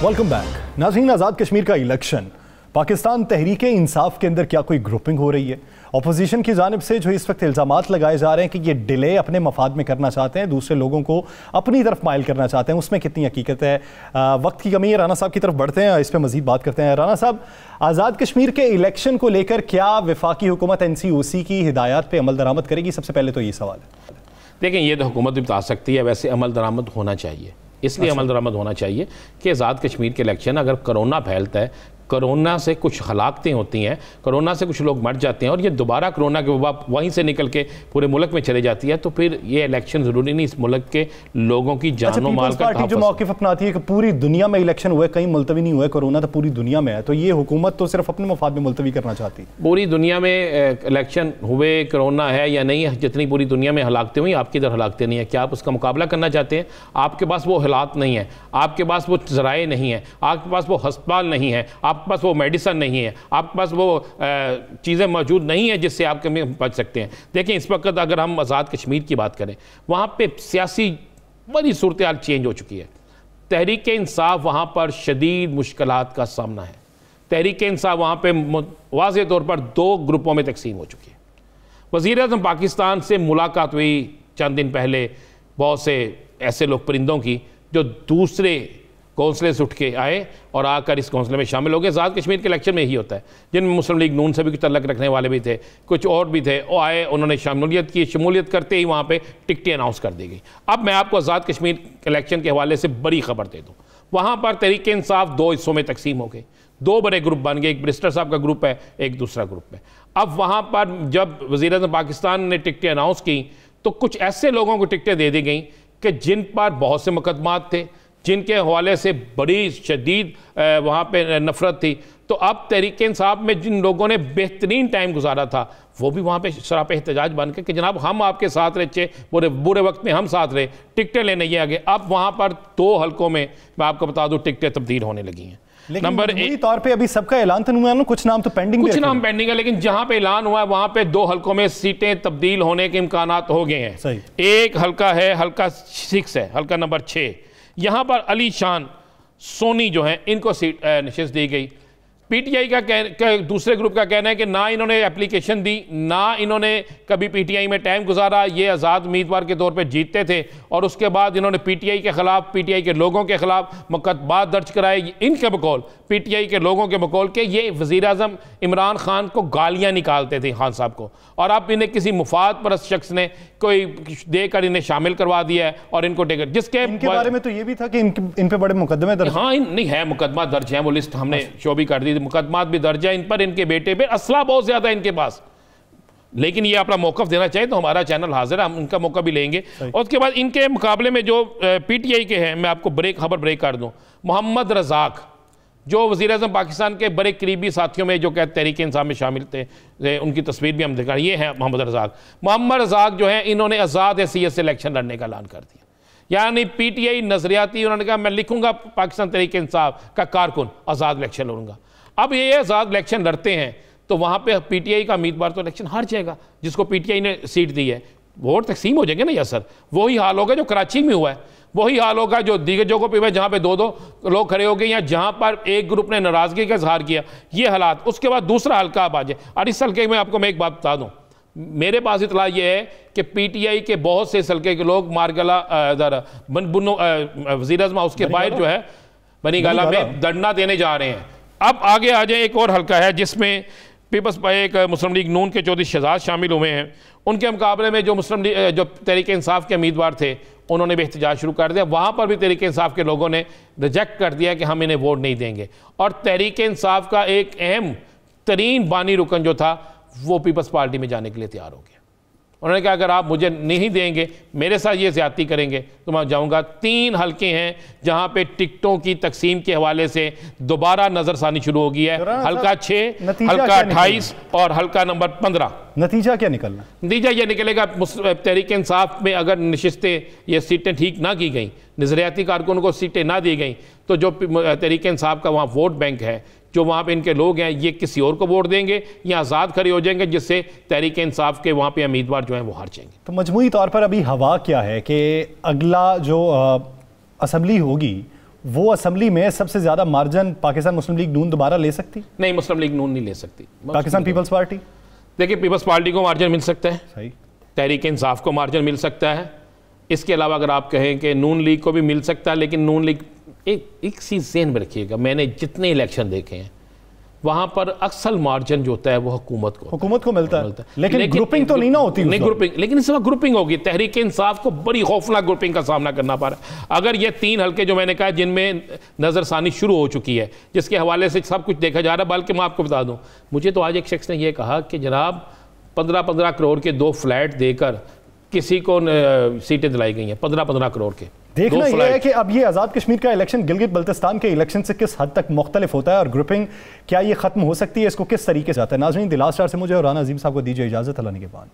Speaker 1: Welcome back. नाज़रीन, आज़ाद कश्मीर का इलेक्शन, पाकिस्तान तहरीक इंसाफ के अंदर क्या कोई ग्रुपिंग हो रही है? अपोजिशन की जानिब से जो इस वक्त इल्ज़ामात लगाए जा रहे हैं कि ये डिले अपने मफाद में करना चाहते हैं, दूसरे लोगों को अपनी तरफ माइल करना चाहते हैं, उसमें कितनी हकीकत है? वक्त की कमी है, राना साहब की तरफ बढ़ते हैं, इस पर मज़ीद बात करते हैं। राना साहब, आज़ाद कश्मीर के इलेक्शन को लेकर क्या वफाकी हुकूमत NCOC की हिदायत पर अमल दरामद करेगी? सबसे पहले तो ये सवाल है।
Speaker 3: देखें, ये तो हुकूमत भी बता सकती है, वैसे अमल दरामद होना चाहिए, इसलिए अमल दरामद होना चाहिए कि आज़ाद कश्मीर के इलेक्शन, अगर कोरोना फैलता है, कोरोना से कुछ हलाकतें होती हैं, कोरोना से कुछ लोग मर जाते हैं और ये दोबारा कोरोना के वबा वहीं से निकल के पूरे मुल्क में चले जाती है, तो फिर ये इलेक्शन ज़रूरी नहीं, इस मुल्क के लोगों की जान और माल का
Speaker 1: पार्टी जो मौक़िफ़ अपनाती है कि पूरी दुनिया में इलेक्शन हुए, कहीं मुलतवी नहीं हुए, कोरोना तो पूरी दुनिया में है, तो ये हुकूमत तो सिर्फ अपने मफाद में मुलतवी करना चाहती है।
Speaker 3: पूरी दुनिया में इलेक्शन हुए, कोरोना है या नहीं है, जितनी पूरी दुनिया में हलाकतें हुई आपकी इधर हलाकतें नहीं है, क्या आप उसका मुकाबला करना चाहते हैं? आपके पास वो हालात नहीं है, आपके पास वो ज़राए नहीं है, आपके पास वो अस्पताल नहीं है, आपके पास वो मेडिसन नहीं है, आपके पास वो चीज़ें मौजूद नहीं है जिससे आप कमी बच सकते हैं। देखिए इस वक्त अगर हम आज़ाद कश्मीर की बात करें, वहाँ पे सियासी बड़ी सूरत हाल चेंज हो चुकी है। तहरीक इंसाफ वहाँ पर शदीद मुश्किलात का सामना है। तहरीक इंसाफ वहाँ पे वाज़ेह तौर पर 2 ग्रुपों में तकसीम हो चुकी है। वज़ीर-ए-आज़म पाकिस्तान से मुलाकात हुई चंद दिन पहले बहुत से ऐसे लोग परिंदों की जो दूसरे कौंसले से उठ के आए और आकर इस कौंसले में शामिल हो गए। आज़ाद कश्मीर के इलेक्शन में ही होता है, जिनमें मुस्लिम लीग नून से भी कुछ तल्लक रखने वाले भी थे, कुछ और भी थे, वो आए, उन्होंने शमूलियत की। शमूलियत करते ही वहाँ पे टिकटें अनाउंस कर दी गई। अब मैं आपको आज़ाद कश्मीर इलेक्शन के हवाले से बड़ी खबर दे दूँ। वहाँ पर तहरीक इंसाफ 2 हिस्सों में तकसीम हो गई, 2 बड़े ग्रुप बन गए, एक बैरिस्टर साहब का ग्रुप है, एक दूसरा ग्रुप है। अब वहाँ पर जब वज़ीर-ए-आज़म पाकिस्तान ने टिकटें अनाउंस की तो कुछ ऐसे लोगों को टिकटें दे दी गई कि जिन पर बहुत से मुकदमात थे, जिनके हवाले से बड़ी शदीद वहाँ पे नफ़रत थी। तो अब तहरीक इंसाफ में जिन लोगों ने बेहतरीन टाइम गुजारा था वो भी वहाँ पे सरापे एहतजाज बन के कि जनाब हम आपके साथ रहे, बुरे वक्त में हम साथ रहे, टिकटें लेने ये आगे। अब वहाँ पर 2 हलकों में मैं आपको बता दूँ टिकटें तब्दील होने लगी हैं।
Speaker 1: नंबर 1 तौर पे अभी सबका ऐलान तो नहीं हुआ ना, कुछ नाम तो पेंडिंग,
Speaker 3: कुछ नाम पेंडिंग है, लेकिन जहां पे ऐलान हुआ है वहां पे 2 हलकों में सीटें तब्दील होने के इम्कानात हो गए हैं।
Speaker 1: सही।
Speaker 3: एक हलका है, हलका 6 है, हलका नंबर 6, यहां पर अली शान सोनी जो है इनको सीट नशिस्त दी गई। पीटीआई का दूसरे ग्रुप का कहना है कि ना इन्होंने एप्लीकेशन दी, ना इन्होंने कभी पीटीआई में टाइम गुजारा, ये आज़ाद उम्मीदवार के तौर पे जीतते थे और उसके बाद इन्होंने पीटीआई के ख़िलाफ़, पीटीआई के लोगों के ख़िलाफ़ मुकदमात दर्ज कराए। इनके बकौल, पीटीआई के लोगों के बकौल के ये वज़ीर-ए-आज़म इमरान खान को गालियाँ निकालते थे, खान साहब को, और अब इन्हें किसी मुफाद परस्त शख्स ने कोई देकर इन्हें शामिल करवा दिया है और इनको टिकट, जिसके
Speaker 1: इनके बारे में तो ये भी था कि इन पे बड़े मुकदमे दर्ज।
Speaker 3: हाँ, नहीं है, मुकदमा दर्ज है, वो लिस्ट हमने शो भी कर दी, मुकदमात भी दर्ज है इन पर, इनके बेटे पे, असला बहुत ज्यादा इनके पास, लेकिन ये अपना मौक़िफ़ देना चाहिए तो हमारा चैनल हाजिर है, हम उनका मौका भी लेंगे। और उसके बाद इनके मुकाबले में जो पीटीआई के हैं, मैं आपको खबर ब्रेक कर दूं, मोहम्मद रज़ाक जो वज़ीर-ए-आज़म पाकिस्तान के बड़े करीबी साथियों में जो कहते तहरीक इंसाफ में शामिल थे, उनकी तस्वीर भी हम दिखा, ये है मोहम्मद रज़ाक। मोहम्मद रज़ाक जो है इन्होंने आज़ाद हैसियत से इलेक्शन लड़ने का ऐलान कर दिया, यानी पीटीआई नजरियाती, उन्होंने कहा मैं लिखूंगा पाकिस्तान तहरीक इंसाफ का कारकुन, आज़ाद इलेक्शन लड़ूंगा। अब ये आज़ाद इलेक्शन लड़ते हैं तो वहाँ पे पीटीआई का उम्मीदवार तो इलेक्शन हार जाएगा, जिसको पीटीआई ने सीट दी है, वोट तकसीम हो जाएंगे ना यार सर। वही हाल होगा जो कराची में हुआ है, वही हाल होगा जो दीगर जगहों पे जहाँ पे 2-2 लोग खड़े हो गए या जहाँ पर एक ग्रुप ने नाराज़गी का इजहार किया, ये हालात। उसके बाद दूसरा हल्का अब आ जाए, और इस हल्के में आपको मैं एक बात बता दूँ, मेरे पास इतला ये है कि पीटीआई के बहुत से इस हल्के के लोग मारगला वज़ीर-ए-आज़म हाउस के बाहर जो है बनीगाला में धरना देने जा रहे हैं। अब आगे आ जाए, एक और हल्का है जिसमें पीपल्स एक मुस्लिम लीग नून के चौधरी शहजाद शामिल हुए हैं। उनके मुकाबले में जो मुस्लिम लीग जो तहरीक इंसाफ के उम्मीदवार थे उन्होंने भी एहतजाज शुरू कर दिया। वहाँ पर भी तहरीक इंसाफ के लोगों ने रिजेक्ट कर दिया कि हम इन्हें वोट नहीं देंगे, और तहरीक इंसाफ का एक अहम तरीन बानी रुकन जो था वो पीपल्स पार्टी में जाने के लिए तैयार हो गया। उन्होंने कहा अगर आप मुझे नहीं देंगे, मेरे साथ ये ज्यादती करेंगे तो मैं जाऊंगा। 3 हल्के हैं जहां पे टिकटों की तकसीम के हवाले से दोबारा नजरसानी शुरू हो गई है, हल्का 6, हल्का 28 और हल्का नंबर 15।
Speaker 1: नतीजा क्या निकलना?
Speaker 3: नतीजा ये निकलेगा, तहरीक इंसाफ में अगर नशिस्तें ये सीटें ठीक ना की गई, नजरियाती कारकुनों को सीटें ना दी गई, तो जो तहरीक इंसाफ का वहाँ वोट बैंक है, जो वहाँ पे इनके लोग हैं, ये किसी और को वोट देंगे या आज़ाद खड़े हो जाएंगे, जिससे तहरीक इंसाफ के वहाँ पे उम्मीदवार जो हैं वो हार जाएंगे।
Speaker 1: तो मजमूई तौर पर अभी हवा क्या है कि अगला जो असम्बली होगी वो असम्बली में सबसे ज़्यादा मार्जिन पाकिस्तान मुस्लिम लीग नून दोबारा ले सकती?
Speaker 3: नहीं, मुस्लिम लीग नून नहीं ले सकती।
Speaker 1: पाकिस्तान पीपल्स पार्टी,
Speaker 3: देखिए पीपल्स पार्टी को मार्जिन मिल सकता है,
Speaker 1: सही,
Speaker 3: तहरीक इंसाफ को मार्जिन मिल सकता है, इसके अलावा अगर आप कहें कि नून लीग को भी मिल सकता है, लेकिन नून लीग एक चीज़ ज़हन में रखिएगा, मैंने जितने इलेक्शन देखे हैं वहां पर अक्सर मार्जिन जो होता है वो हुकूमत को मिलता है।
Speaker 1: लेकिन ग्रुपिंग तो नहीं ना होती,
Speaker 3: नहीं ग्रुपिंग, लेकिन इस वक्त ग्रुपिंग होगी। तहरीक इंसाफ को बड़ी खौफनाक ग्रुपिंग का सामना करना पड़ रहा है। अगर ये 3 हल्के जो मैंने कहा जिनमें नजरसानी शुरू हो चुकी है, जिसके हवाले से सब कुछ देखा जा रहा है, बल्कि मैं आपको बता दूं, मुझे तो आज एक शख्स ने यह कहा कि जनाब 15-15 करोड़ के 2 फ्लैट देकर किसी को सीटें दिलाई गई हैं, 15-15 करोड़ के।
Speaker 1: देखना यह है कि अब ये आज़ाद कश्मीर का इलेक्शन गिलगित बल्तिस्तान के इलेक्शन से किस हद तक मुख्तलिफ होता है, और ग्रुपिंग क्या ये खत्म हो सकती है, इसको किस तरीके से आता है। नाज़रीन, द लास्ट आवर से मुझे और राना अजीम साहब को दीजिए इजाज़त। अल्लाह के बाद।